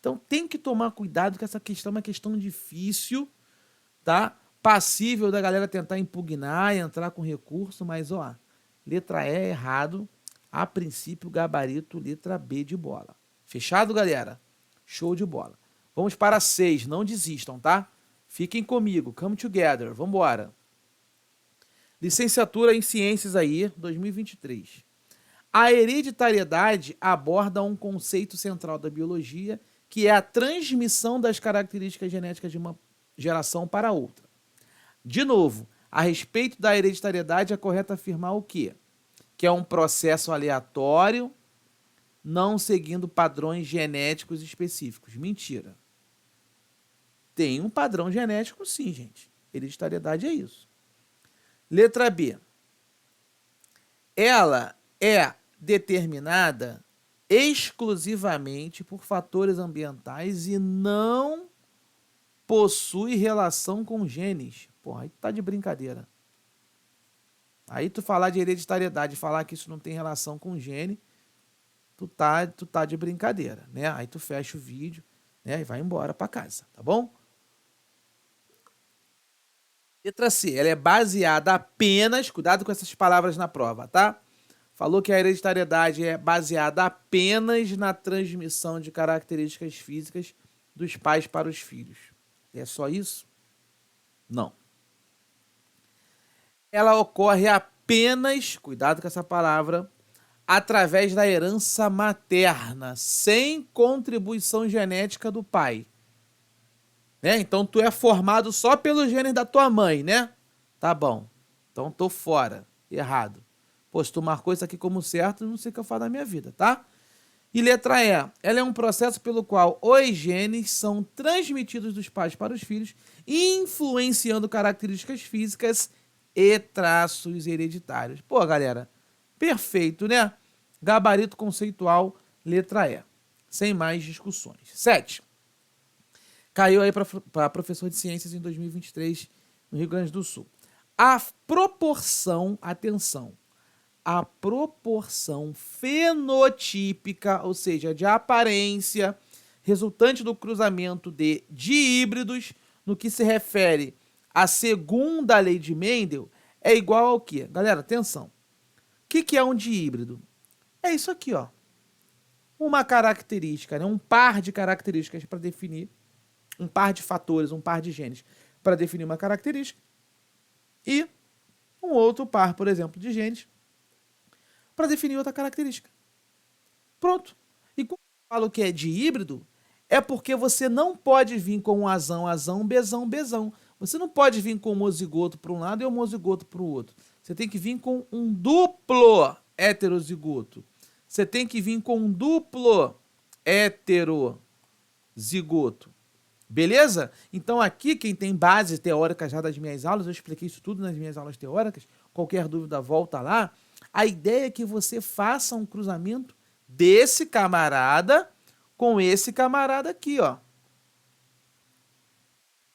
Então tem que tomar cuidado que essa questão é uma questão difícil, tá? Passível da galera tentar impugnar, entrar com recurso, mas ó, letra E é errado, a princípio gabarito letra B de bola. Fechado, galera? Show de bola. Vamos para 6, não desistam, tá? Fiquem comigo, come together, vamos embora. Licenciatura em Ciências aí, 2023. A hereditariedade aborda um conceito central da biologia, que é a transmissão das características genéticas de uma geração para outra. De novo, a respeito da hereditariedade, é correto afirmar o quê? Que é um processo aleatório, não seguindo padrões genéticos específicos. Mentira. Tem um padrão genético, sim, gente. Hereditariedade é isso. Letra B. Ela é determinada exclusivamente por fatores ambientais e não possui relação com genes. Porra, aí tu tá de brincadeira. Aí tu falar de hereditariedade, falar que isso não tem relação com gene, tu tá de brincadeira, né? Aí tu fecha o vídeo, né, e vai embora para casa, tá bom? Letra C, ela é baseada apenas, cuidado com essas palavras na prova, tá? Falou que a hereditariedade é baseada apenas na transmissão de características físicas dos pais para os filhos. É só isso? Não. Ela ocorre apenas, cuidado com essa palavra, através da herança materna, sem contribuição genética do pai. Né? Então tu é formado só pelo gene da tua mãe, né? Tá bom. Então tô fora. Errado. Pô, se tu marcou isso aqui como certo, não sei o que eu faço na minha vida, tá? E letra E. Ela é um processo pelo qual os genes são transmitidos dos pais para os filhos, influenciando características físicas e traços hereditários. Pô, galera, perfeito, né? Gabarito conceitual, letra E. Sem mais discussões. 7. Caiu aí para professor de ciências em 2023 no Rio Grande do Sul. A proporção, atenção, a proporção fenotípica, ou seja, de aparência, resultante do cruzamento de híbridos, no que se refere à segunda lei de Mendel, é igual ao quê? Galera, atenção. O que é um dihíbrido? É isso aqui, ó. Uma característica, né? Um par de características para definir, um par de fatores, um par de genes para definir uma característica, e um outro par, por exemplo, de genes para definir outra característica. Pronto. E quando eu falo que é de híbrido, é porque você não pode vir com um azão, bezão, bezão. Você não pode vir com um homozigoto para um lado e um homozigoto para o outro. Você tem que vir com um duplo heterozigoto. Você tem que vir com um duplo heterozigoto. Beleza? Então aqui, quem tem base teórica já das minhas aulas, eu expliquei isso tudo nas minhas aulas teóricas, qualquer dúvida volta lá. A ideia é que você faça um cruzamento desse camarada com esse camarada aqui, ó.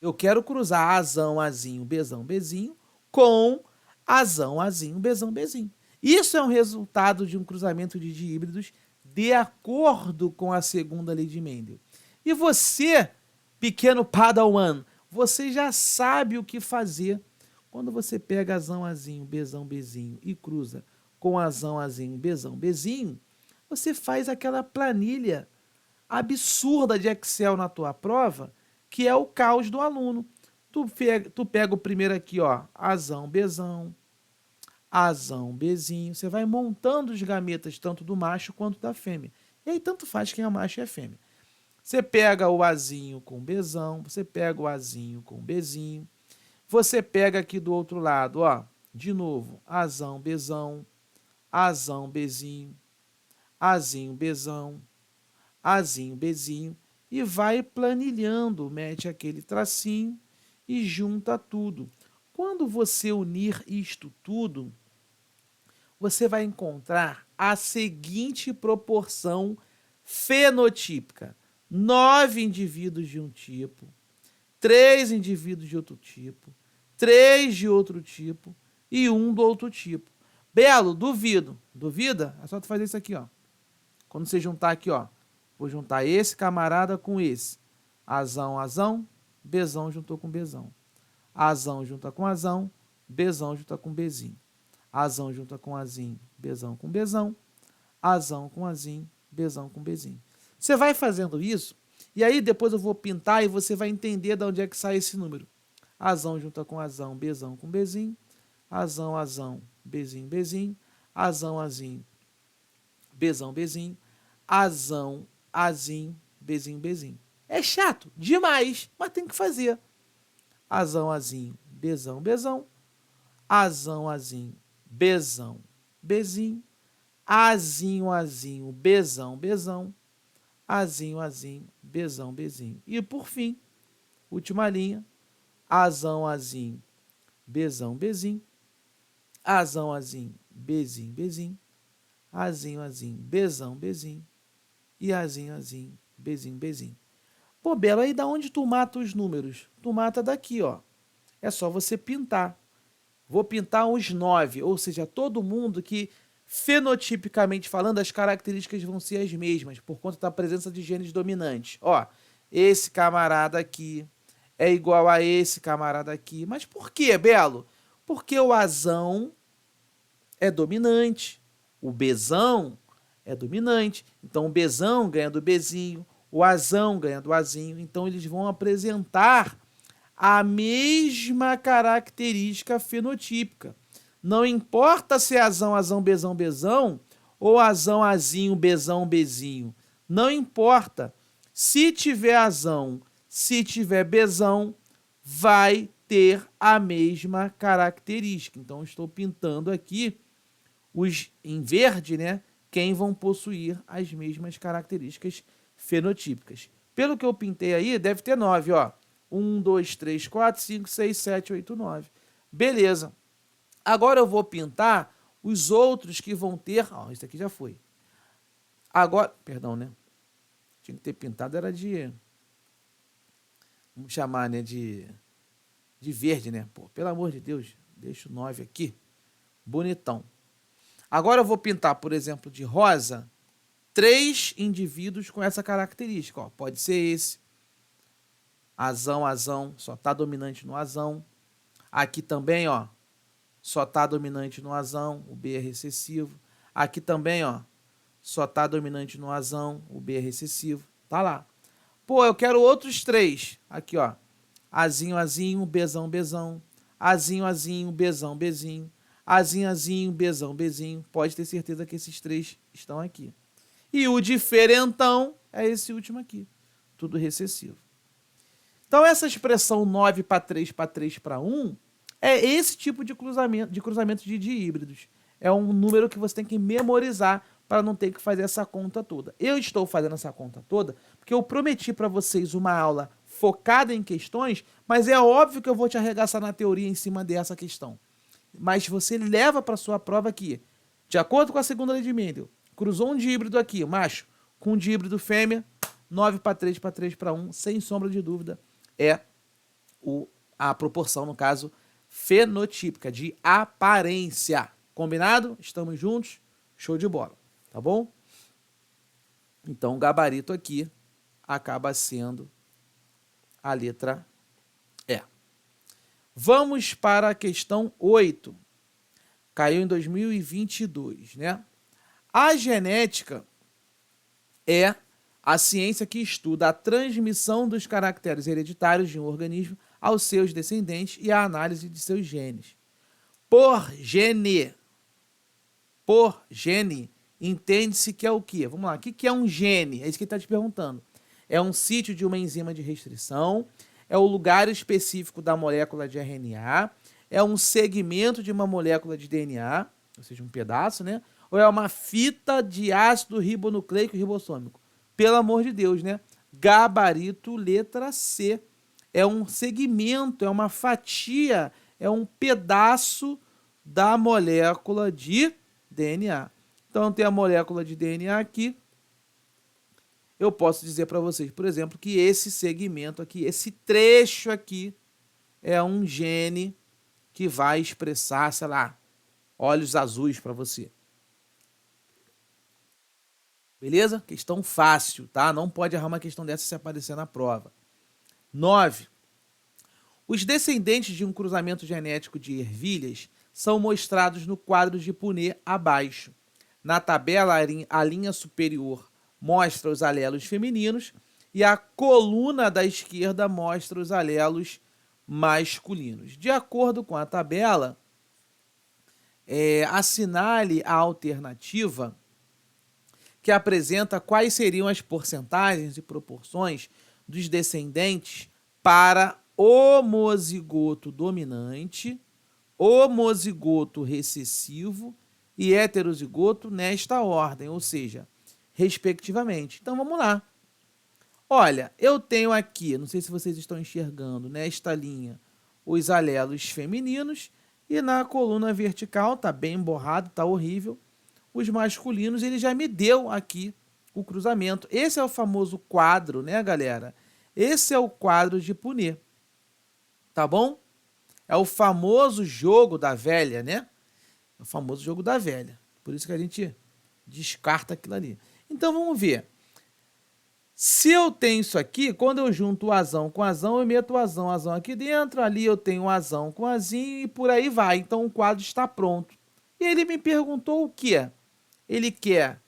Eu quero cruzar azão, azinho, bezão, bezinho com azão, azinho, bezão, bezinho. Isso é um resultado de um cruzamento de dihíbridos de acordo com a segunda lei de Mendel. E você, pequeno padawan, você já sabe o que fazer quando você pega azão, azinho, bezão, bezinho e cruza com azão, azinho, bezão, bezinho, você faz aquela planilha absurda de Excel na tua prova, que é o caos do aluno. Tu pega o primeiro aqui, ó, azão, bezão, azão, bezinho, você vai montando os gametas tanto do macho quanto da fêmea. E aí tanto faz quem é macho e é fêmea. Você pega o azinho com bezão, você pega o azinho com bezinho, você pega aqui do outro lado, ó, de novo, azão, bezão, azão, bezinho, azinho, bezão, azinho, bezinho, e vai planilhando, mete aquele tracinho e junta tudo. Quando você unir isto tudo, você vai encontrar a seguinte proporção fenotípica: 9 indivíduos de um tipo, 3 indivíduos de outro tipo, 3 de outro tipo e 1 do outro tipo. Belo, duvido. Duvida? É só tu fazer isso aqui, ó. Quando você juntar aqui, ó. Vou juntar esse camarada com esse. Azão, azão, bezão juntou com bezão. Azão junta com azão, bezão junta com bezinho. Azão junta com azinho, bezão com bezão. Azão com azinho, bezão com bezinho. Você vai fazendo isso, e aí depois eu vou pintar e você vai entender de onde é que sai esse número. Azão junta com azão, bezão com bezinho. azão, azão, bezinho, bezinho, azão, azinho, bezão, bezinho, azão, azinho, bezinho, bezinho. É chato demais, mas tem que fazer. Azão, azinho, bezão, bezão, azão, azinho, bezão, bezinho, azinho, azinho, bezão, bezão, azinho, azinho, bezão, bezinho. E por fim, última linha, azão, azinho, bezão, bezinho, azão, azinho, bezinho, bezinho, azinho, azinho, bezão, bezinho e azinho, azinho, bezinho, bezinho. Pô, Belo, aí da onde tu mata os números? Tu mata daqui, ó. É só você pintar. Vou pintar os 9, ou seja, todo mundo que, fenotipicamente falando, as características vão ser as mesmas, por conta da presença de genes dominantes. Ó, esse camarada aqui é igual a esse camarada aqui. Mas por quê, Belo? Porque o azão é dominante, o bezão é dominante. Então o bezão ganha do bezinho, o azão ganha do azinho. Então eles vão apresentar a mesma característica fenotípica. Não importa se é azão, azão, bezão, bezão, ou azão, azinho, bezão, bezinho. Não importa. Se tiver azão, se tiver bezão, vai ter a mesma característica. Então, estou pintando aqui os em verde, né? Quem vão possuir as mesmas características fenotípicas. Pelo que eu pintei aí, deve ter 9, ó. 1, 2, 3, 4, 5, 6, 7, 8, 9. Beleza. Agora eu vou pintar os outros que vão ter... Ó, esse aqui já foi. Agora... Perdão, né? Tinha que ter pintado, era de... Vamos chamar, né? De verde, né? Pô, pelo amor de Deus, deixa o 9 aqui. Bonitão. Agora eu vou pintar, por exemplo, de rosa, 3 indivíduos com essa característica. Ó, pode ser esse. Azão, azão, só tá dominante no azão. Aqui também, ó, só tá dominante no azão, o B é recessivo. Aqui também, ó, só tá dominante no azão, o B é recessivo. Tá lá. Pô, eu quero outros 3. Aqui, ó. Azinho, azinho, bezão, bezão. Azinho, azinho, bezão, bezinho. Azinho, azinho, bezão, bezinho. Pode ter certeza que esses 3 estão aqui. E o diferentão é esse último aqui. Tudo recessivo. Então, essa expressão 9 para 3 para 3 para 1 é esse tipo de cruzamento de híbridos. É um número que você tem que memorizar para não ter que fazer essa conta toda. Eu estou fazendo essa conta toda porque eu prometi para vocês uma aula focada em questões, mas é óbvio que eu vou te arregaçar na teoria em cima dessa questão. Mas você leva para sua prova aqui, de acordo com a segunda lei de Mendel, cruzou um díhíbrido aqui, macho, com um díhíbrido fêmea, 9 para 3 para 3 para 1, sem sombra de dúvida, é a proporção, no caso, fenotípica, de aparência. Combinado? Estamos juntos? Show de bola, tá bom? Então, o gabarito aqui acaba sendo a letra E. Vamos para a questão 8. Caiu em 2022, né? A genética é a ciência que estuda a transmissão dos caracteres hereditários de um organismo aos seus descendentes e a análise de seus genes. Por gene, entende-se que é o quê? Vamos lá, o que é um gene? É isso que ele está te perguntando. É um sítio de uma enzima de restrição, é o lugar específico da molécula de RNA, é um segmento de uma molécula de DNA, ou seja, um pedaço, né? Ou é uma fita de ácido ribonucleico ribossômico. Pelo amor de Deus, né? Gabarito, letra C. É um segmento, é uma fatia, é um pedaço da molécula de DNA. Então, tem a molécula de DNA aqui. Eu posso dizer para vocês, por exemplo, que esse segmento aqui, esse trecho aqui, é um gene que vai expressar, sei lá, olhos azuis para você. Beleza? Questão fácil, tá? Não pode errar uma questão dessa se aparecer na prova. 9. Os descendentes de um cruzamento genético de ervilhas são mostrados no quadro de Punnett abaixo. Na tabela, a linha superior mostra os alelos femininos e a coluna da esquerda mostra os alelos masculinos. De acordo com a tabela, assinale a alternativa que apresenta quais seriam as porcentagens e proporções dos descendentes para homozigoto dominante, homozigoto recessivo e heterozigoto nesta ordem, ou seja, respectivamente. Então vamos lá. Olha, eu tenho aqui, não sei se vocês estão enxergando, nesta linha, os alelos femininos e na coluna vertical, tá bem borrado, tá horrível, os masculinos. Ele já me deu aqui o cruzamento. Esse é o famoso quadro, né, galera? Esse é o quadro de Punnett, tá bom? É o famoso jogo da velha, né? É o famoso jogo da velha. Por isso que a gente descarta aquilo ali. Então vamos ver. Se eu tenho isso aqui, quando eu junto o azão com azão, eu meto o azão aqui dentro, ali eu tenho o azão com azinho e por aí vai. Então o quadro está pronto. E ele me perguntou o quê? Ele quer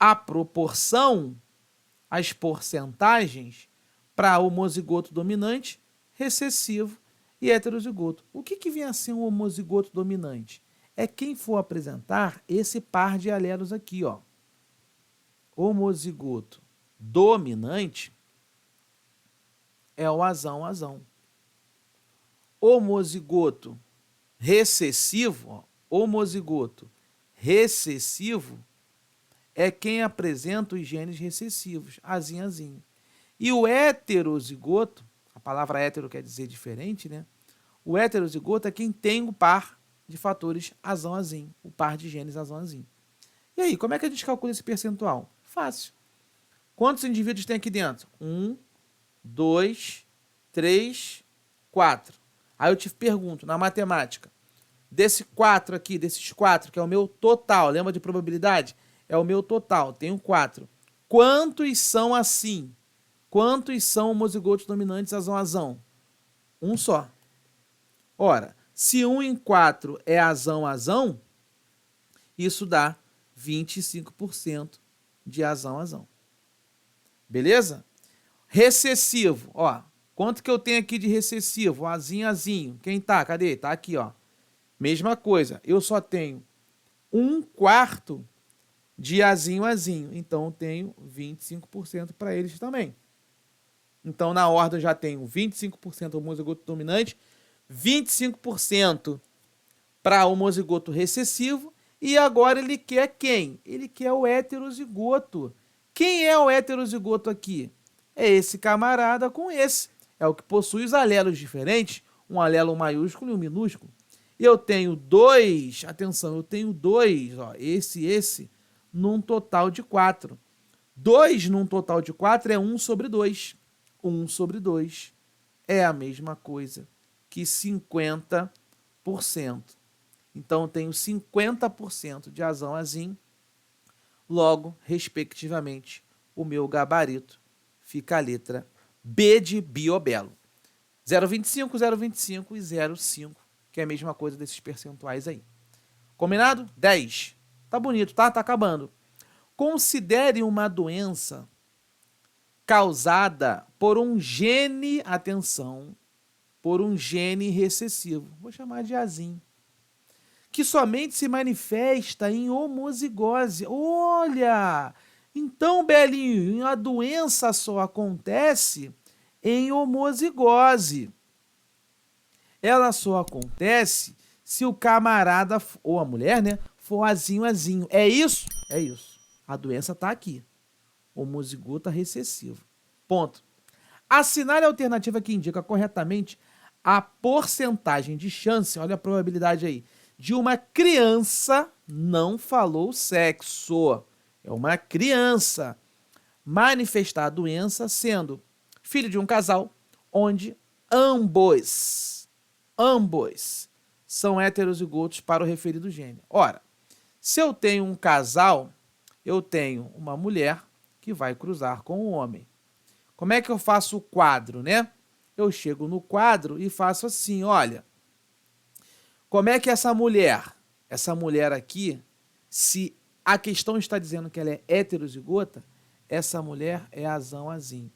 a proporção, as porcentagens para homozigoto dominante, recessivo e heterozigoto. O que vem a ser um homozigoto dominante? É quem for apresentar esse par de alelos aqui, ó. Homozigoto dominante é o azão. Homozigoto recessivo, ó, homozigoto recessivo é quem apresenta os genes recessivos, azinho. E o heterozigoto, a palavra hétero quer dizer diferente, né? O heterozigoto é quem tem o par de fatores azão, o par de genes azão. E aí, como é que a gente calcula esse percentual? Fácil. Quantos indivíduos tem aqui dentro? 1, 2, 3, 4. Aí eu te pergunto, na matemática, desses 4 aqui, que é o meu total, lembra de probabilidade? É o meu total, tenho 4. Quantos são assim? Quantos são homozigotos dominantes azão? Um só. Ora, se 1 em 4 é azão, isso dá 25% de azão. Beleza? Recessivo, ó. Quanto que eu tenho aqui de recessivo? Azinho. Quem tá? Cadê? Tá aqui, ó. Mesma coisa. Eu só tenho 1/4 de azinho. Então, eu tenho 25% para eles também. Então, na ordem, eu já tenho 25% homozigoto dominante, 25% para homozigoto recessivo. E agora ele quer quem? Ele quer o heterozigoto. Quem é o heterozigoto aqui? É esse camarada com esse. É o que possui os alelos diferentes, um alelo maiúsculo e um minúsculo. E eu tenho 2, atenção, eu tenho 2, ó, esse, num total de 4. 2 num total de 4 é 1/2. 1/2 é a mesma coisa que 50%. Então, eu tenho 50% de azão, logo, respectivamente, o meu gabarito fica a letra B de biobelo. 0,25, 0,25 e 0,5, que é a mesma coisa desses percentuais aí. Combinado? 10. Tá bonito, tá? Tá acabando. Considere uma doença causada por um gene, atenção, por um gene recessivo. Vou chamar de azinho. Que somente se manifesta em homozigose. Olha! Então, Belinho, a doença só acontece em homozigose. Ela só acontece se o camarada, ou a mulher, né, for azinho. É isso? É isso. A doença está aqui. Homozigota recessivo. Ponto. Assinale a alternativa que indica corretamente a porcentagem de chance, olha a probabilidade aí, de uma criança, não falou sexo, é uma criança, manifestar a doença sendo filho de um casal onde ambos são heterozigotos para o referido gene. Ora, se eu tenho um casal, eu tenho uma mulher que vai cruzar com um homem. Como é que eu faço o quadro, né? Eu chego no quadro e faço assim, olha, como é que essa mulher aqui, se a questão está dizendo que ela é heterozigota, essa mulher é azinho.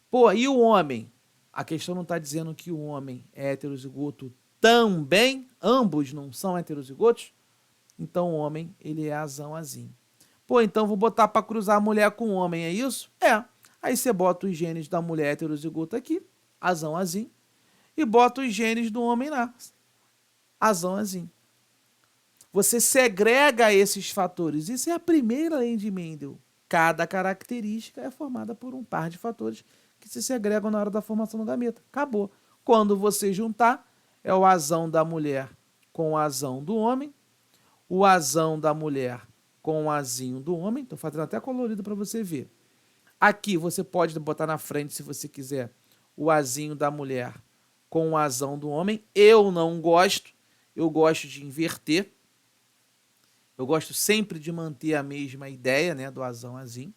Pô, e o homem? A questão não está dizendo que o homem é heterozigoto também, ambos não são heterozigotos, então o homem, ele é azão azinho. Pô, então vou botar para cruzar a mulher com o homem, é isso? É. Aí você bota os genes da mulher heterozigota aqui, azão azinho, e bota os genes do homem lá, azão azinho. Você segrega esses fatores. Isso é a primeira lei de Mendel. Cada característica é formada por um par de fatores que se segregam na hora da formação do gameta. Acabou. Quando você juntar, é o azão da mulher com o azão do homem, o azão da mulher com o azinho do homem. Estou fazendo até colorido para você ver. Aqui você pode botar na frente, se você quiser, o azinho da mulher com o azão do homem. Eu não gosto. Eu gosto de inverter. Eu gosto sempre de manter a mesma ideia, né, do azão azinho,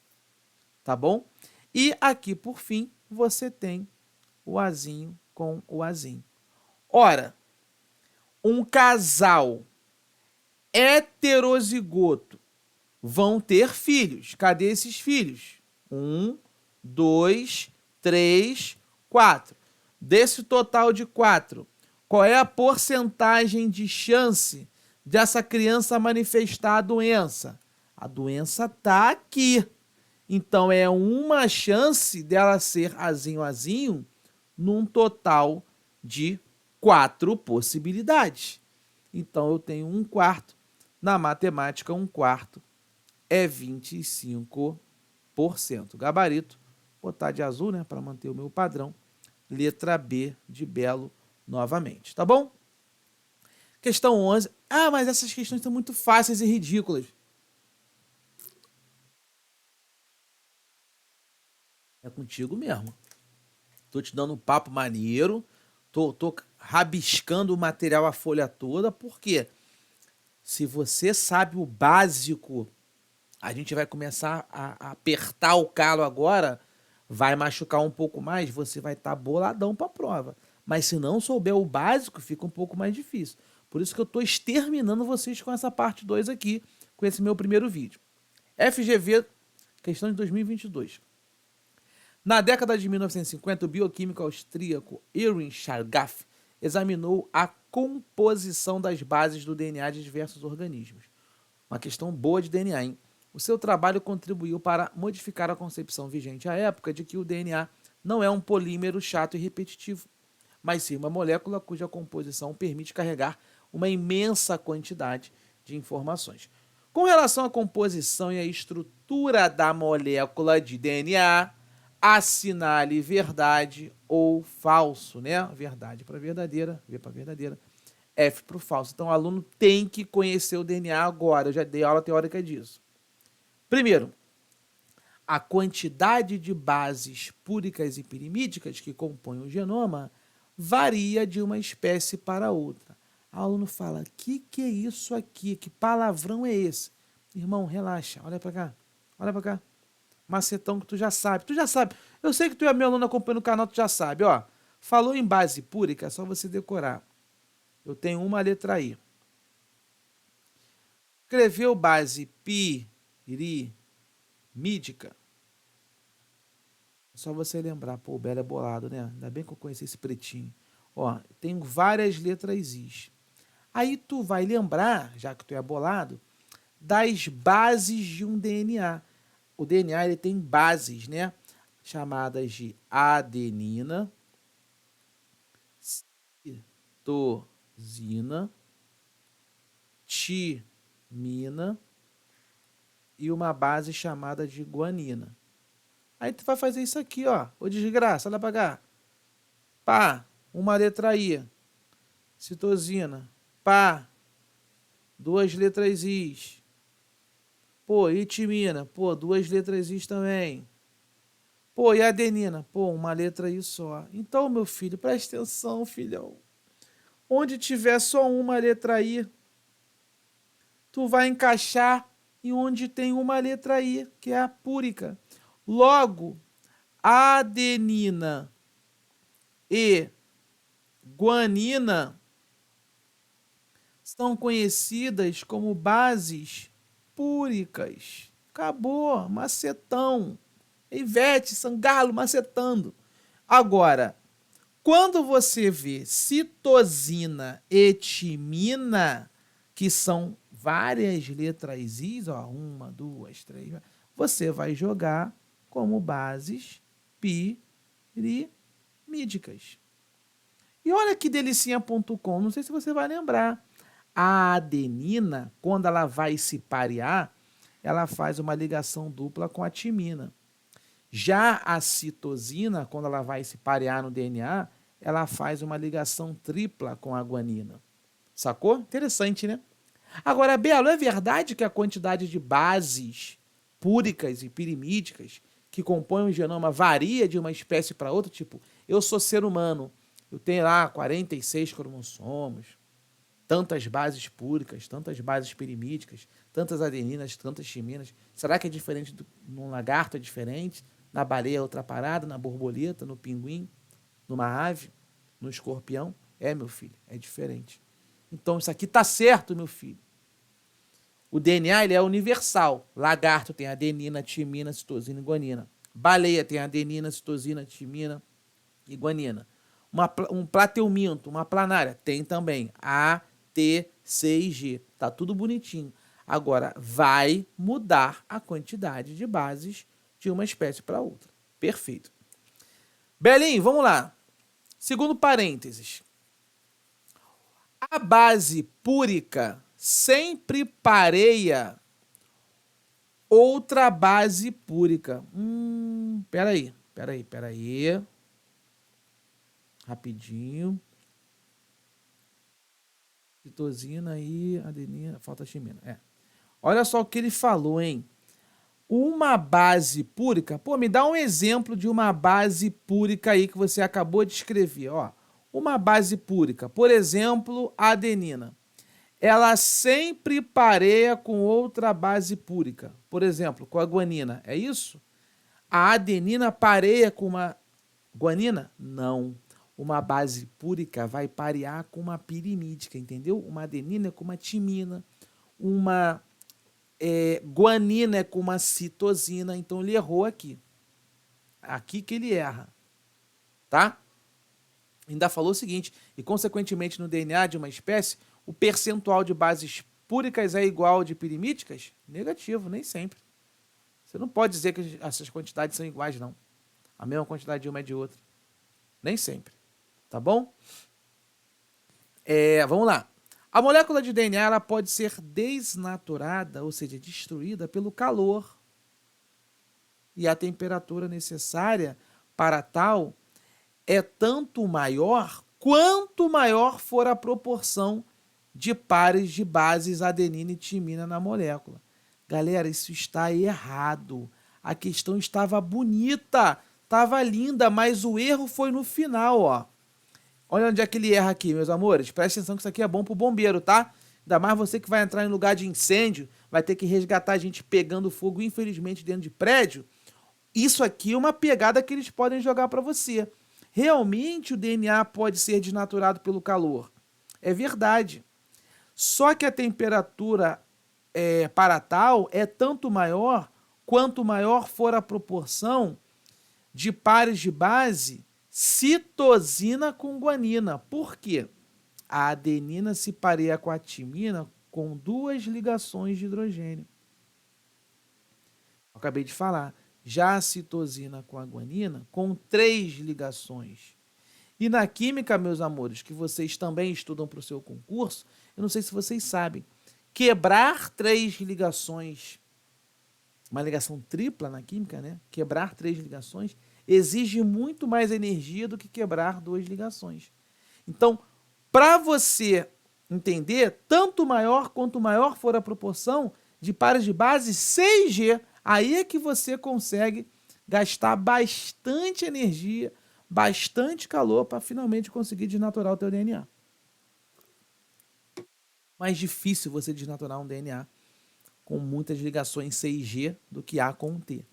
tá bom? E aqui, por fim, você tem o azinho com o azinho. Ora, um casal heterozigoto vão ter filhos. Cadê esses filhos? 1, 2, 3, 4. Desse total de 4, qual é a porcentagem de chance dessa criança manifestar a doença? A doença está aqui. Então, é uma chance dela ser azinho num total de 4 possibilidades. Então, eu tenho 1/4. Na matemática, 1/4 é 25%. Gabarito, botar de azul, né, para manter o meu padrão. Letra B de Belo novamente, tá bom? Questão 11. Ah, mas essas questões são muito fáceis e ridículas. É contigo mesmo. Tô te dando um papo maneiro. Tô rabiscando o material, a folha toda. Por quê? Se você sabe o básico, a gente vai começar a apertar o calo agora, vai machucar um pouco mais, você vai estar boladão para a prova. Mas se não souber o básico, fica um pouco mais difícil. Por isso que eu estou exterminando vocês com essa parte 2 aqui, com esse meu primeiro vídeo. FGV, questão de 2022. Na década de 1950, o bioquímico austríaco Erwin Chargaff examinou a composição das bases do DNA de diversos organismos. Uma questão boa de DNA, hein? O seu trabalho contribuiu para modificar a concepção vigente à época de que o DNA não é um polímero chato e repetitivo, mas sim uma molécula cuja composição permite carregar uma imensa quantidade de informações. Com relação à composição e à estrutura da molécula de DNA, assinale verdade ou falso, né? Verdade para verdadeira, V para verdadeira, F para o falso. Então, o aluno tem que conhecer o DNA agora. Eu já dei aula teórica disso. Primeiro, a quantidade de bases púricas e pirimídicas que compõem o genoma varia de uma espécie para outra. O aluno fala, que é isso aqui? Que palavrão é esse? Irmão, relaxa, olha para cá, olha para cá. Macetão que tu já sabe. Eu sei que tu é meu aluno acompanhando o canal, tu já sabe, ó. Falou em base púrica, é só você decorar. Eu tenho uma letra I. Escreveu base pirimídica. É só você lembrar. Pô, o Belo é bolado, né? Ainda bem que eu conheci esse pretinho. Ó, tenho várias letras Is. Aí tu vai lembrar, já que tu é bolado, das bases de um DNA. O DNA ele tem bases, né? Chamadas de adenina, citosina, timina e uma base chamada de guanina. Aí tu vai fazer isso aqui, ó. Ô desgraça, olha pra cá. Pá, uma letra I. Citosina. Pá, 2 letras Is. Pô, e timina. Pô, 2 letras Is também. Pô, e adenina? Pô, uma letra I só. Então, meu filho, presta atenção, filhão. Onde tiver só uma letra I, tu vai encaixar em onde tem uma letra I, que é a púrica. Logo, adenina e guanina são conhecidas como bases púricas. Acabou, macetão. Ivete Sangalo macetando. Agora, quando você vê citosina e timina, que são várias letras I, ó, 1, 2, 3, você vai jogar como bases pirimídicas. E olha que delicinha.com, não sei se você vai lembrar. A adenina, quando ela vai se parear, ela faz uma ligação dupla com a timina. Já a citosina, quando ela vai se parear no DNA, ela faz uma ligação tripla com a guanina. Sacou? Interessante, né? Agora, Belo, é verdade que a quantidade de bases púricas e pirimídicas que compõem o genoma varia de uma espécie para outra? Tipo, eu sou ser humano, eu tenho lá 46 cromossomos, tantas bases púricas, tantas bases pirimídicas, tantas adeninas, tantas timinas. Será que é diferente num lagarto? É diferente? Na baleia é outra parada? Na borboleta? No pinguim? Numa ave? No escorpião? É, meu filho, é diferente. Então isso aqui tá certo, meu filho. O DNA ele é universal. Lagarto tem adenina, timina, citosina e guanina. Baleia tem adenina, citosina, timina e guanina. Um plateuminto, uma planária, tem também A, T, C e G. Tá tudo bonitinho. Agora, vai mudar a quantidade de bases de uma espécie para outra. Perfeito. Belinho, vamos lá. Segundo parênteses. A base púrica sempre pareia outra base púrica. Peraí. Rapidinho. Citosina e adenina, falta timina. Olha só o que ele falou, hein? Uma base púrica, pô, me dá um exemplo de uma base púrica aí que você acabou de escrever, ó. Uma base púrica, por exemplo, a adenina. Ela sempre pareia com outra base púrica, por exemplo, com a guanina, é isso? A adenina pareia com uma guanina? Não. Uma base púrica vai parear com uma pirimídica, entendeu? Uma adenina com uma timina, uma guanina é com uma citosina, então ele errou aqui. Aqui que ele erra, tá? Ainda falou o seguinte, e consequentemente no DNA de uma espécie, o percentual de bases púricas é igual ao de pirimídicas? Negativo, nem sempre. Você não pode dizer que essas quantidades são iguais, não. A mesma quantidade de uma é de outra. Nem sempre. Tá bom? Vamos lá. A molécula de DNA ela pode ser desnaturada, ou seja, destruída pelo calor. E a temperatura necessária para tal é tanto maior quanto maior for a proporção de pares de bases adenina e timina na molécula. Galera, isso está errado. A questão estava bonita, estava linda, mas o erro foi no final, ó. Olha onde é que ele erra aqui, meus amores. Presta atenção que isso aqui é bom pro bombeiro, tá? Ainda mais você que vai entrar em lugar de incêndio, vai ter que resgatar a gente pegando fogo, infelizmente, dentro de prédio. Isso aqui é uma pegada que eles podem jogar para você. Realmente o DNA pode ser desnaturado pelo calor. É verdade. Só que a temperatura para tal é tanto maior quanto maior for a proporção de pares de base citosina com guanina. Por quê? A adenina se pareia com a timina com 2 ligações de hidrogênio. Eu acabei de falar. Já a citosina com a guanina com 3 ligações. E na química, meus amores, que vocês também estudam para o seu concurso, eu não sei se vocês sabem, quebrar 3 ligações, uma ligação tripla na química, né? Quebrar 3 ligações exige muito mais energia do que quebrar 2 ligações. Então, para você entender, tanto maior quanto maior for a proporção de pares de base 6G, aí é que você consegue gastar bastante energia, bastante calor para finalmente conseguir desnaturar o teu DNA. Mais difícil você desnaturar um DNA com muitas ligações 6G do que A com T.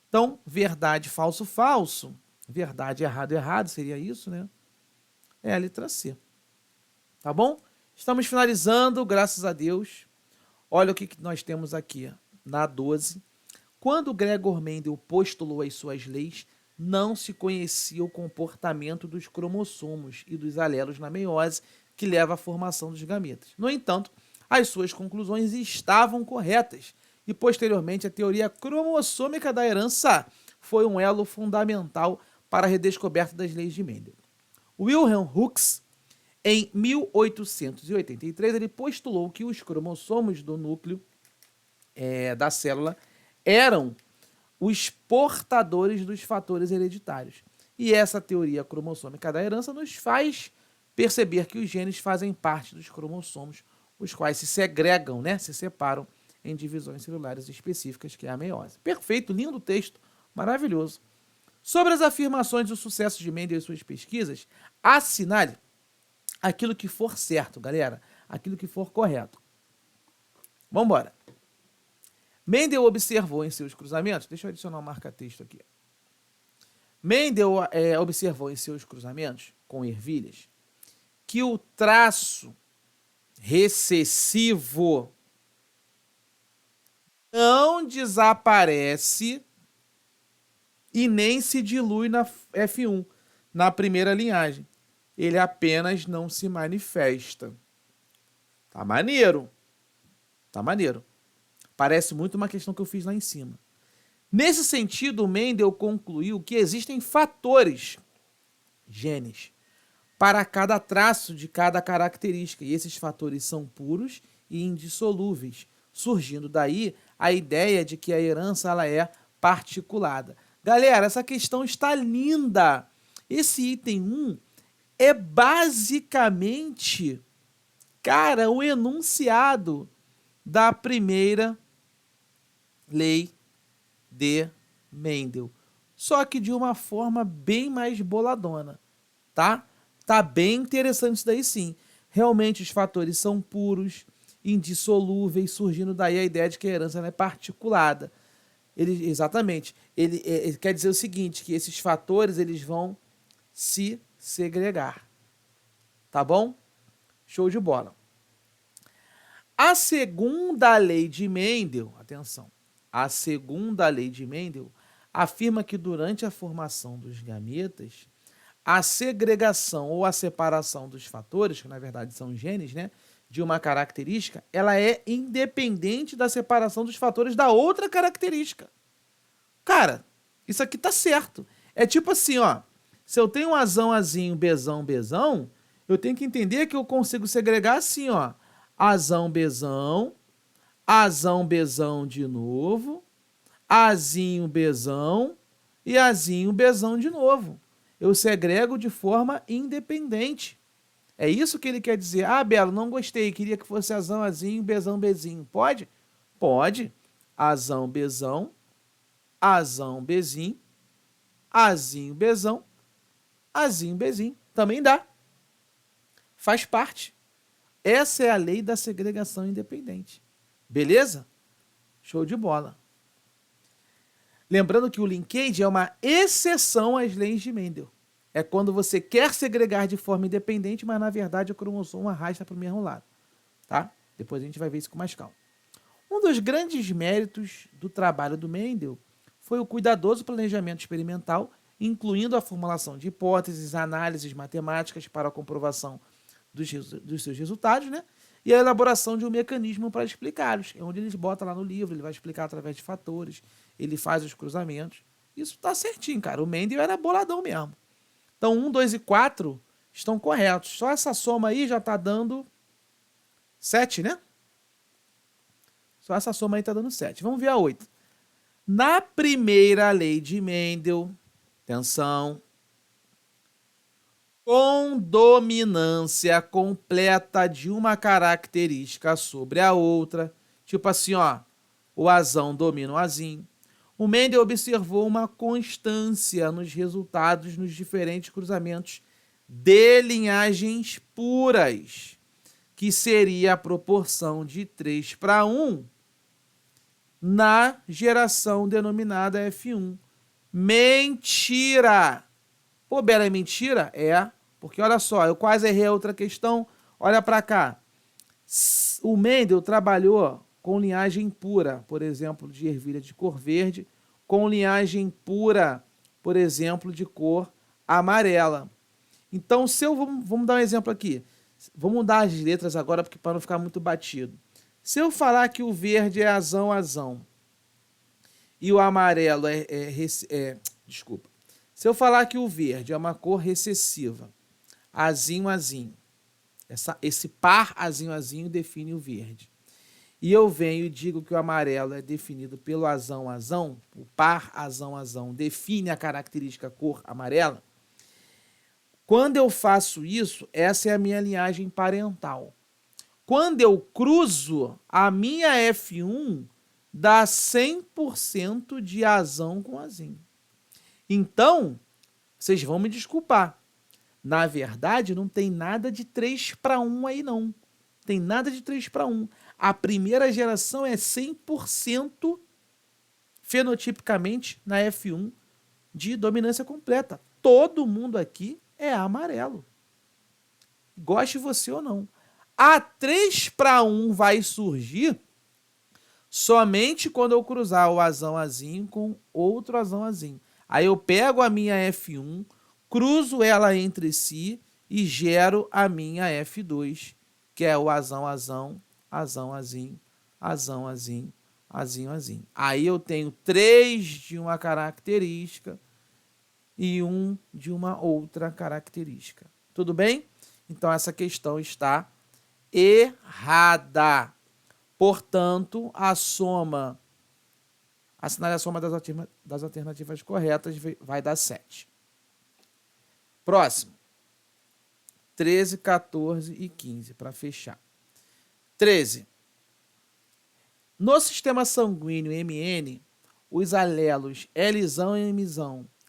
Então, verdade, falso, falso. Verdade, errado, errado, seria isso, né? É a letra C. Tá bom? Estamos finalizando, graças a Deus. Olha o que nós temos aqui na 12. Quando Gregor Mendel postulou as suas leis, não se conhecia o comportamento dos cromossomos e dos alelos na meiose que leva à formação dos gametas. No entanto, as suas conclusões estavam corretas e, posteriormente, a teoria cromossômica da herança foi um elo fundamental para a redescoberta das leis de Mendel. Wilhelm Hooks, em 1883, ele postulou que os cromossomos do núcleo da célula eram os portadores dos fatores hereditários. E essa teoria cromossômica da herança nos faz perceber que os genes fazem parte dos cromossomos, os quais se segregam, né, se separam em divisões celulares específicas, que é a meiose. Perfeito, lindo texto, maravilhoso. Sobre as afirmações do sucesso de Mendel e suas pesquisas, assinale aquilo que for certo, galera, aquilo que for correto. Vamos embora. Mendel observou em seus cruzamentos, deixa eu adicionar um marca-texto aqui. Mendel observou em seus cruzamentos com ervilhas que o traço recessivo não desaparece e nem se dilui na F1, na primeira linhagem. Ele apenas não se manifesta. Tá maneiro. Tá maneiro. Parece muito uma questão que eu fiz lá em cima. Nesse sentido, Mendel concluiu que existem fatores, genes, para cada traço de cada característica. E esses fatores são puros e indissolúveis, surgindo daí a ideia de que a herança ela é particulada. Galera, essa questão está linda. Esse item 1 é basicamente, cara, o enunciado da primeira lei de Mendel. Só que de uma forma bem mais boladona, tá? Tá bem interessante isso daí sim. Realmente os fatores são puros, indissolúveis, surgindo daí a ideia de que a herança é particulada. Exatamente. Ele quer dizer o seguinte, que esses fatores eles vão se segregar. Tá bom? Show de bola. A segunda lei de Mendel, atenção, a segunda lei de Mendel afirma que durante a formação dos gametas, a segregação ou a separação dos fatores, que na verdade são genes, né, de uma característica, ela é independente da separação dos fatores da outra característica. Cara, isso aqui tá certo. É tipo assim, ó, se eu tenho um azão, azinho, bezão, bezão, eu tenho que entender que eu consigo segregar assim, ó, azão, bezão, azão, bezão de novo, azinho, bezão e azinho, bezão de novo. Eu segrego de forma independente. É isso que ele quer dizer. Ah, Belo, não gostei, queria que fosse azão, azinho, bezão, bezinho. Pode? Pode. Azão, bezão, azão, bezinho, azinho, bezão, azinho, bezinho. Também dá. Faz parte. Essa é a lei da segregação independente. Beleza? Show de bola. Lembrando que o linkage é uma exceção às leis de Mendel. É quando você quer segregar de forma independente, mas na verdade o cromossomo arrasta para o mesmo lado. Tá? Depois a gente vai ver isso com mais calma. Um dos grandes méritos do trabalho do Mendel foi o cuidadoso planejamento experimental, incluindo a formulação de hipóteses, análises matemáticas para a comprovação dos seus resultados, né? E a elaboração de um mecanismo para explicá-los. É onde eles botam lá no livro, ele vai explicar através de fatores, ele faz os cruzamentos. Isso tá certinho, cara. O Mendel era boladão mesmo. Então, 1, 2 e 4 estão corretos. Só essa soma aí já tá dando 7, né? Só essa soma aí tá dando 7. Vamos ver a 8. Na primeira lei de Mendel, atenção, com dominância completa de uma característica sobre a outra, tipo assim, ó, o azão domina o azinho. O Mendel observou uma constância nos resultados nos diferentes cruzamentos de linhagens puras, que seria a proporção de 3:1 na geração denominada F1. Mentira! Pô, Bela, é mentira? É, porque olha só, eu quase errei a outra questão. Olha para cá. O Mendel trabalhou com linhagem pura, por exemplo, de ervilha de cor verde, com linhagem pura por exemplo, de cor amarela. Então, vamos dar um exemplo aqui. Vou mudar as letras agora para não ficar muito batido. Se eu falar que o verde é azão e o amarelo desculpa. Se eu falar que o verde é uma cor recessiva, azinho, esse par azinho define o verde. E eu venho e digo que o amarelo é definido pelo azão, o par azão define a característica cor amarela. Quando eu faço isso, essa é a minha linhagem parental. Quando eu cruzo, a minha F1 dá 100% de azão com azinho. Então, vocês vão me desculpar. Na verdade, não tem nada de 3:1 aí, não. Tem nada de 3:1. A primeira geração é 100% fenotipicamente na F1 de dominância completa. Todo mundo aqui é amarelo. Goste você ou não. A 3:1 vai surgir somente quando eu cruzar o azão com outro azão. Aí eu pego a minha F1, cruzo ela entre si e gero a minha F2, que é o azão, azinho. Aí eu tenho 3 de uma característica e 1 de uma outra característica. Tudo bem? Então essa questão está errada. Portanto, assinale a soma das alternativas corretas, vai dar 7. Próximo. 13, 14 e 15, para fechar. 13. No sistema sanguíneo MN, os alelos L e M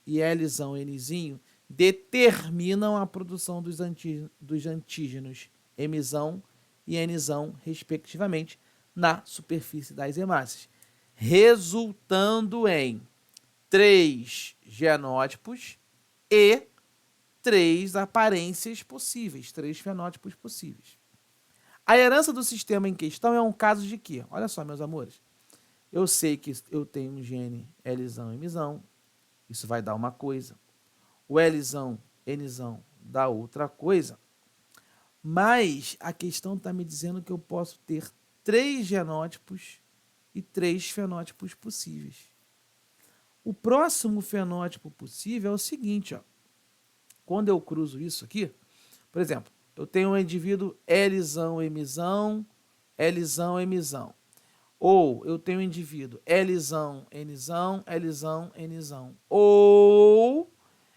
e L N determinam a produção dos antígenos M e N, respectivamente, na superfície das hemácias, resultando em 3 genótipos e 3 aparências possíveis, 3 fenótipos possíveis. A herança do sistema em questão é um caso de quê? Olha só, meus amores. Eu sei que eu tenho um gene L e M, isso vai dar uma coisa. O L N dá outra coisa. Mas a questão está me dizendo que eu posso ter 3 genótipos e 3 fenótipos possíveis. O próximo fenótipo possível é o seguinte, ó. Quando eu cruzo isso aqui, por exemplo, eu tenho um indivíduo L M, L M. Ou eu tenho um indivíduo L N, L N. Ou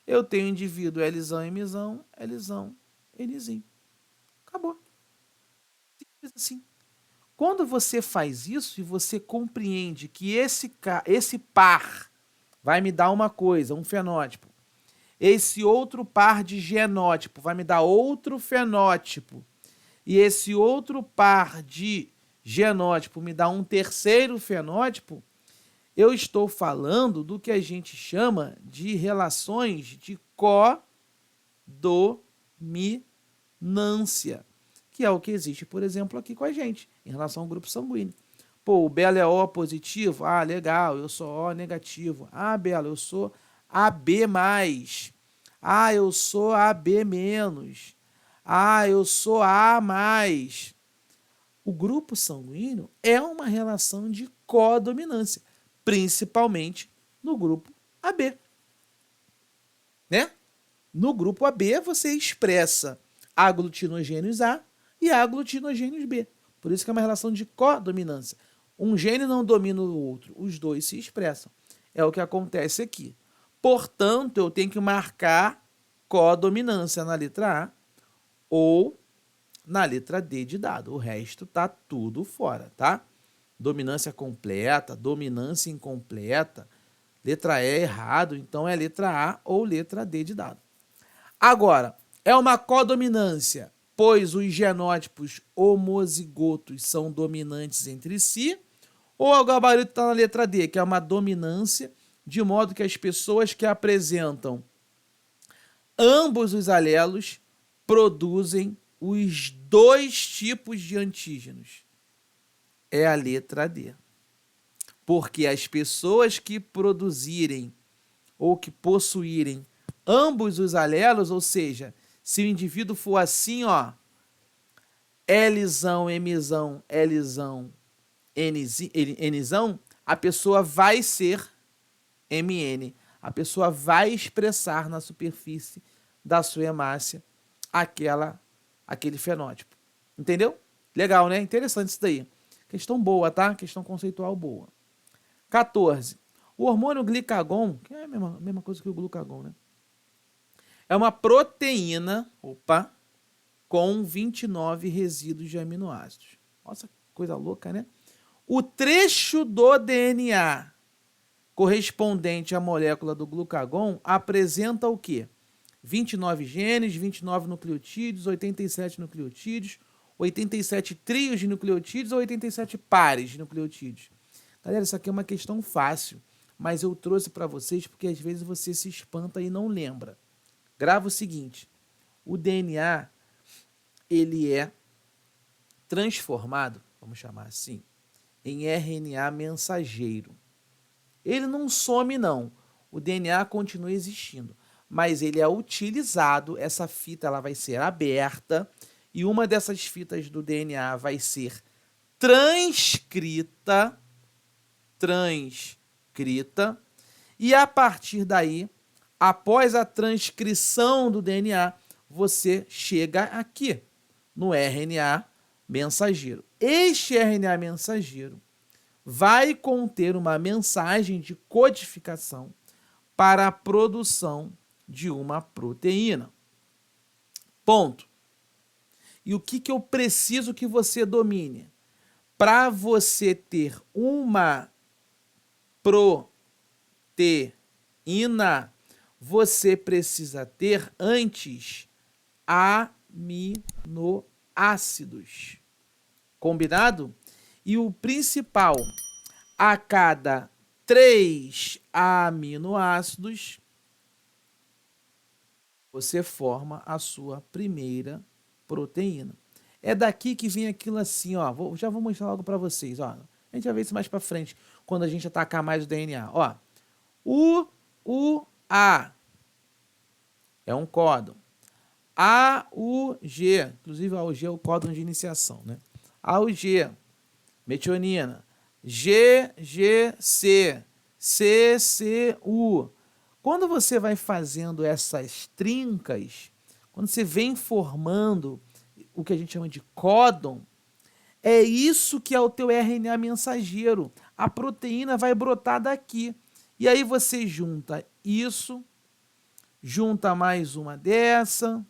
eu tenho um indivíduo L M, L N. Acabou. Simples assim. Quando você faz isso e você compreende que esse par vai me dar uma coisa, um fenótipo, esse outro par de genótipo vai me dar outro fenótipo, e esse outro par de genótipo me dá um terceiro fenótipo, eu estou falando do que a gente chama de relações de codominância, que é o que existe, por exemplo, aqui com a gente, em relação ao grupo sanguíneo. Pô, o Belo é O positivo? Ah, legal, eu sou O negativo. Ah, Belo, eu sou AB+. Ah, eu sou AB-. Ah, eu sou A+. O grupo sanguíneo é uma relação de codominância, principalmente no grupo AB. Né? No grupo AB, você expressa aglutinogênios A e aglutinogênios B. Por isso que é uma relação de codominância. Um gene não domina o outro, os dois se expressam. É o que acontece aqui. Portanto, eu tenho que marcar codominância na letra A ou na letra D de dado. O resto tá tudo fora, tá? Dominância completa, dominância incompleta, letra E errado, então é letra A ou letra D de dado. Agora, é uma codominância, pois os genótipos homozigotos são dominantes entre si, ou o gabarito está na letra D, que é uma dominância, de modo que as pessoas que apresentam ambos os alelos produzem os 2 tipos de antígenos. É a letra D. Porque as pessoas que produzirem ou que possuírem ambos os alelos, ou seja, se o indivíduo for assim, ó, Lzão, Mzão, Lzão, Nzão, a pessoa vai ser Mn. A pessoa vai expressar na superfície da sua hemácia aquele fenótipo. Entendeu? Legal, né? Interessante isso daí. Questão boa, tá? Questão conceitual boa. 14. O hormônio glicagon, que é a mesma coisa que o glucagon, né? É uma proteína, com 29 resíduos de aminoácidos. Nossa, coisa louca, né? O trecho do DNA correspondente à molécula do glucagon apresenta o quê? 29 genes, 29 nucleotídeos, 87 nucleotídeos, 87 trios de nucleotídeos ou 87 pares de nucleotídeos. Galera, isso aqui é uma questão fácil, mas eu trouxe para vocês porque às vezes você se espanta e não lembra. Grava o seguinte, o DNA, ele é transformado, vamos chamar assim, em RNA mensageiro. Ele não some, não. O DNA continua existindo, mas ele é utilizado, essa fita ela vai ser aberta e uma dessas fitas do DNA vai ser transcrita, e a partir daí, após a transcrição do DNA, você chega aqui, no RNA mensageiro. Este RNA mensageiro vai conter uma mensagem de codificação para a produção de uma proteína. Ponto. E o que eu preciso que você domine? Para você ter uma proteína, você precisa ter antes aminoácidos. Combinado? E o principal, a cada 3 aminoácidos, você forma a sua primeira proteína. É daqui que vem aquilo assim, ó. Já vou mostrar logo para vocês, ó. A gente vai ver isso mais para frente, quando a gente atacar mais o DNA. Ó, UA é um códon. AUG, inclusive a AUG é o códon de iniciação, né? AUG, metionina. GGC, CCU. Quando você vai fazendo essas trincas, quando você vem formando o que a gente chama de códon, é isso que é o teu RNA mensageiro. A proteína vai brotar daqui. E aí você junta isso, junta mais uma dessa,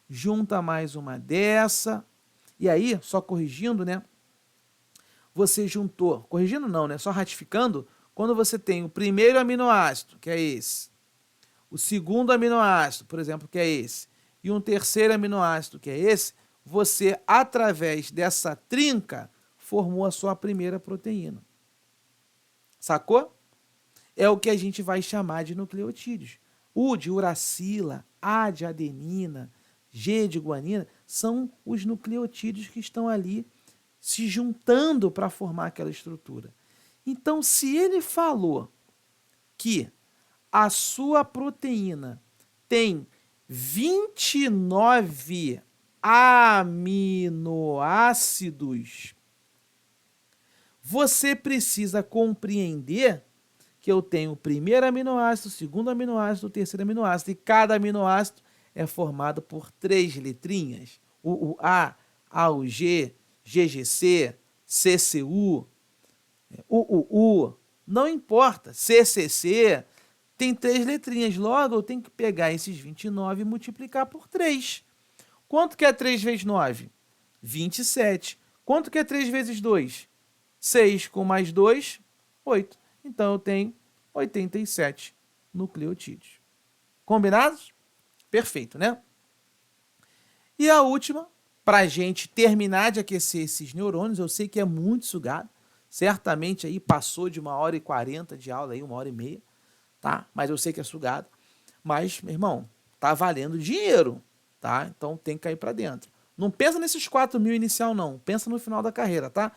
junta mais uma dessa. E aí, só corrigindo, né? Você juntou, corrigindo não, né? Só ratificando, quando você tem o primeiro aminoácido, que é esse, o segundo aminoácido, por exemplo, que é esse, e um terceiro aminoácido, que é esse, você, através dessa trinca, formou a sua primeira proteína. Sacou? É o que a gente vai chamar de nucleotídeos. U de uracila, A de adenina, G de guanina, são os nucleotídeos que estão ali se juntando para formar aquela estrutura. Então, se ele falou que a sua proteína tem 29 aminoácidos, você precisa compreender que eu tenho o primeiro aminoácido, o segundo aminoácido, o terceiro aminoácido, e cada aminoácido é formado por 3 letrinhas. O A, AUG, GGC, CCU, UUU, não importa, CCC, tem 3 letrinhas. Logo, eu tenho que pegar esses 29 e multiplicar por 3. Quanto que é 3 vezes 9? 27. Quanto que é 3 vezes 2? 6 com mais 2, 8. Então, eu tenho 87 nucleotídeos. Combinados? Perfeito, né? E a última, para a gente terminar de aquecer esses neurônios, eu sei que é muito sugado, certamente aí passou de 1h40 de aula, aí 1h30, tá? Mas eu sei que é sugado. Mas, meu irmão, tá valendo dinheiro, tá? Então tem que cair para dentro. Não pensa nesses 4 mil inicial, não. Pensa no final da carreira, tá?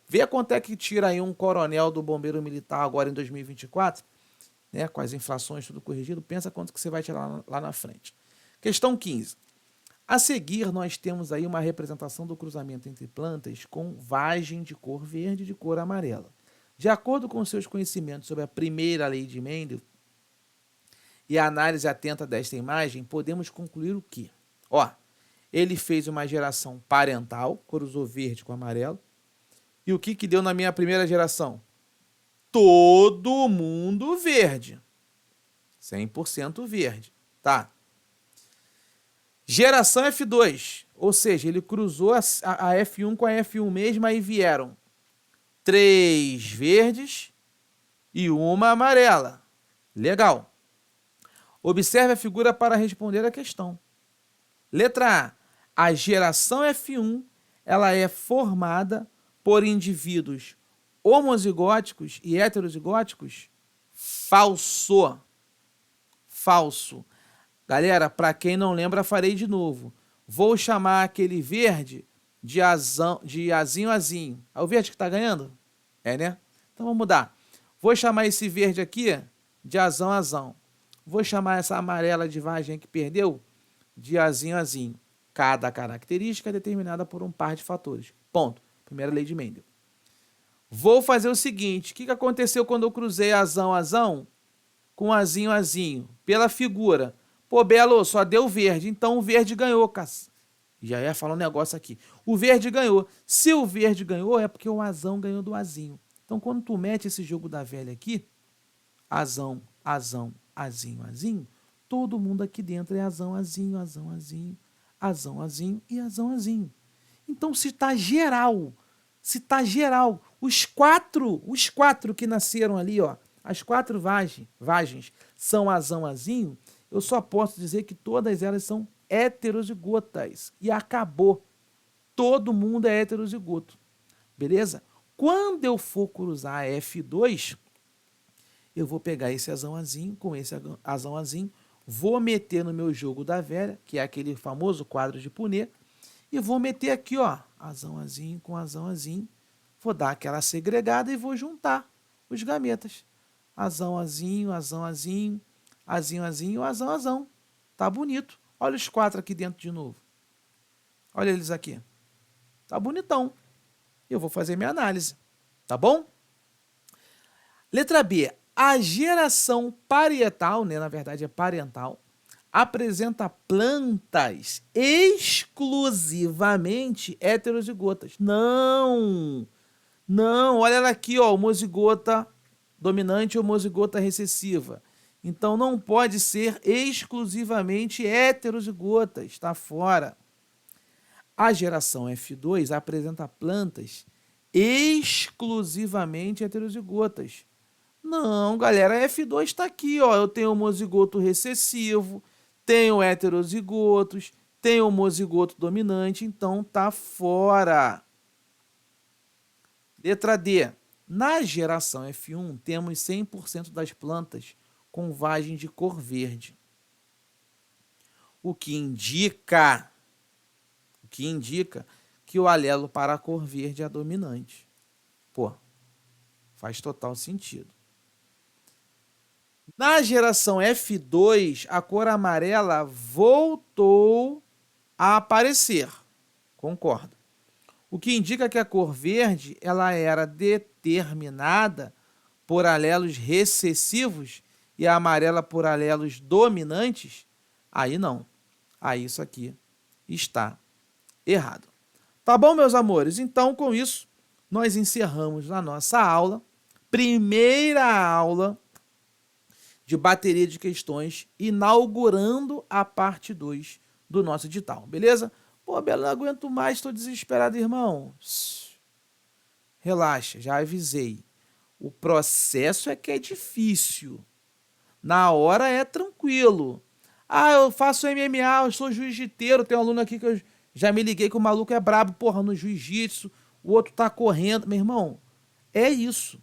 Vê quanto é que tira aí um coronel do Bombeiro Militar agora em 2024 né, com as inflações tudo corrigido, pensa quanto que você vai tirar lá na frente. Questão 15. A seguir, nós temos aí uma representação do cruzamento entre plantas com vagem de cor verde e de cor amarela. De acordo com seus conhecimentos sobre a primeira lei de Mendel e a análise atenta desta imagem, podemos concluir o que? Ele fez uma geração parental, cruzou verde com amarelo. E o que deu na minha primeira geração? Todo mundo verde. 100% verde. Tá. Geração F2, ou seja, ele cruzou a F1 com a F1 mesmo, aí vieram 3 verdes e uma amarela. Legal. Observe a figura para responder a questão. Letra A. A geração F1 ela é formada por indivíduos homozigóticos e heterozigóticos? Falso. Falso. Galera, para quem não lembra, farei de novo. Vou chamar aquele verde de azinho. É o verde que está ganhando? É, né? Então vamos mudar. Vou chamar esse verde aqui de azão. Vou chamar essa amarela de vagem que perdeu de azinho. Cada característica é determinada por um par de fatores. Ponto. Primeira lei de Mendel. Vou fazer o seguinte. O que aconteceu quando eu cruzei azão com azinho? Pela figura. Pô, Belo, só deu verde, então o verde ganhou, caça. Já ia falar um negócio aqui. O verde ganhou. Se o verde ganhou, é porque o azão ganhou do azinho. Então, quando tu mete esse jogo da velha aqui, azão, azinho, todo mundo aqui dentro é azinho e azinho. Então, se tá geral, os quatro que nasceram ali, ó, as 4 vagens são azinho, eu só posso dizer que todas elas são heterozigotas. E acabou. Todo mundo é heterozigoto. Beleza? Quando eu for cruzar a F2, eu vou pegar esse azinho com esse azinho, vou meter no meu jogo da velha, que é aquele famoso quadro de Punnett, e vou meter aqui, ó, azinho com azinho, vou dar aquela segregada e vou juntar os gametas. Azinho, azinho, azão. Tá bonito. Olha os 4 aqui dentro de novo. Olha eles aqui. Tá bonitão. Eu vou fazer minha análise. Tá bom? Letra B. A geração parietal, né, na verdade é parental, apresenta plantas exclusivamente heterozigotas. Não, olha ela aqui, ó, homozigota dominante e homozigota recessiva. Então não pode ser exclusivamente heterozigota, está fora. A geração F2 apresenta plantas exclusivamente heterozigotas. Não, galera, a F2 está aqui, ó. Eu tenho homozigoto recessivo, tenho heterozigotos, tenho homozigoto dominante, então tá fora. Letra D. Na geração F1, temos 100% das plantas com vagem de cor verde. O que indica que o alelo para a cor verde é dominante. Pô, faz total sentido. Na geração F2, a cor amarela voltou a aparecer. Concordo. O que indica que a cor verde ela era determinada por alelos recessivos e a amarela por alelos dominantes? Aí não. Aí isso aqui está errado. Tá bom, meus amores? Então, com isso, nós encerramos a nossa aula. Primeira aula de bateria de questões, inaugurando a parte 2 do nosso edital, beleza? Pô, Belo, não aguento mais, estou desesperado, irmão. Relaxa, já avisei. O processo é que é difícil. Na hora é tranquilo. Ah, eu faço MMA, eu sou jiu-jiteiro, tem um aluno aqui que eu já me liguei que o maluco é brabo, porra, no jiu-jitsu, o outro tá correndo. Meu irmão, é isso.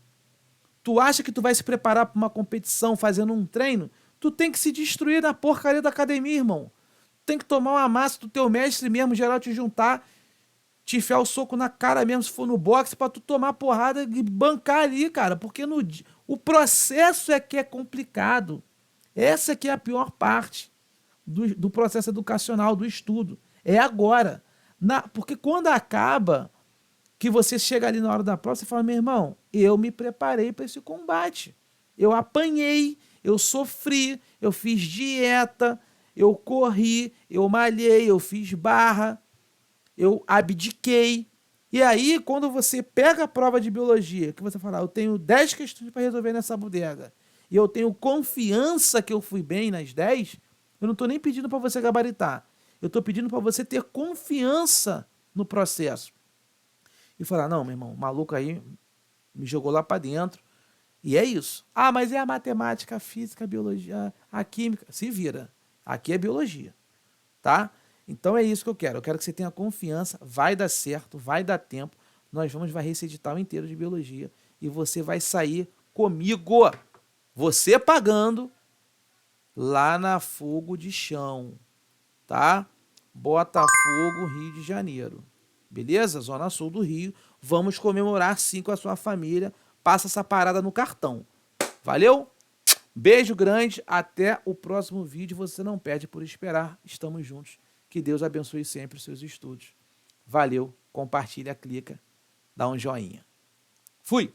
Tu acha que tu vai se preparar para uma competição fazendo um treino? Tu tem que se destruir na porcaria da academia, irmão. Tem que tomar uma massa do teu mestre mesmo, geral, te juntar, te enfiar o soco na cara mesmo, se for no boxe, pra tu tomar porrada e bancar ali, cara. Porque O processo é que é complicado. Essa é que é a pior parte do processo educacional, do estudo. É agora. Porque quando acaba, que você chega ali na hora da prova, você fala, meu irmão, eu me preparei para esse combate. Eu apanhei, eu sofri, eu fiz dieta, eu corri, eu malhei, eu fiz barra, eu abdiquei. E aí, quando você pega a prova de biologia, que você fala, eu tenho 10 questões para resolver nessa bodega, e eu tenho confiança que eu fui bem nas 10, eu não estou nem pedindo para você gabaritar. Eu estou pedindo para você ter confiança no processo. E falar, não, meu irmão, o maluco aí me jogou lá para dentro. E é isso. Ah, mas é a matemática, a física, a biologia, a química. Se vira. Aqui é biologia, tá? Então é isso que eu quero. Eu quero que você tenha confiança. Vai dar certo, vai dar tempo. Nós vamos varrer esse edital inteiro de biologia. E você vai sair comigo. Você pagando lá na Fogo de Chão, tá? Botafogo, Rio de Janeiro. Beleza? Zona Sul do Rio. Vamos comemorar sim com a sua família. Passa essa parada no cartão. Valeu? Beijo grande. Até o próximo vídeo. Você não perde por esperar. Estamos juntos. Que Deus abençoe sempre os seus estudos. Valeu. Compartilha, clica, dá um joinha. Fui!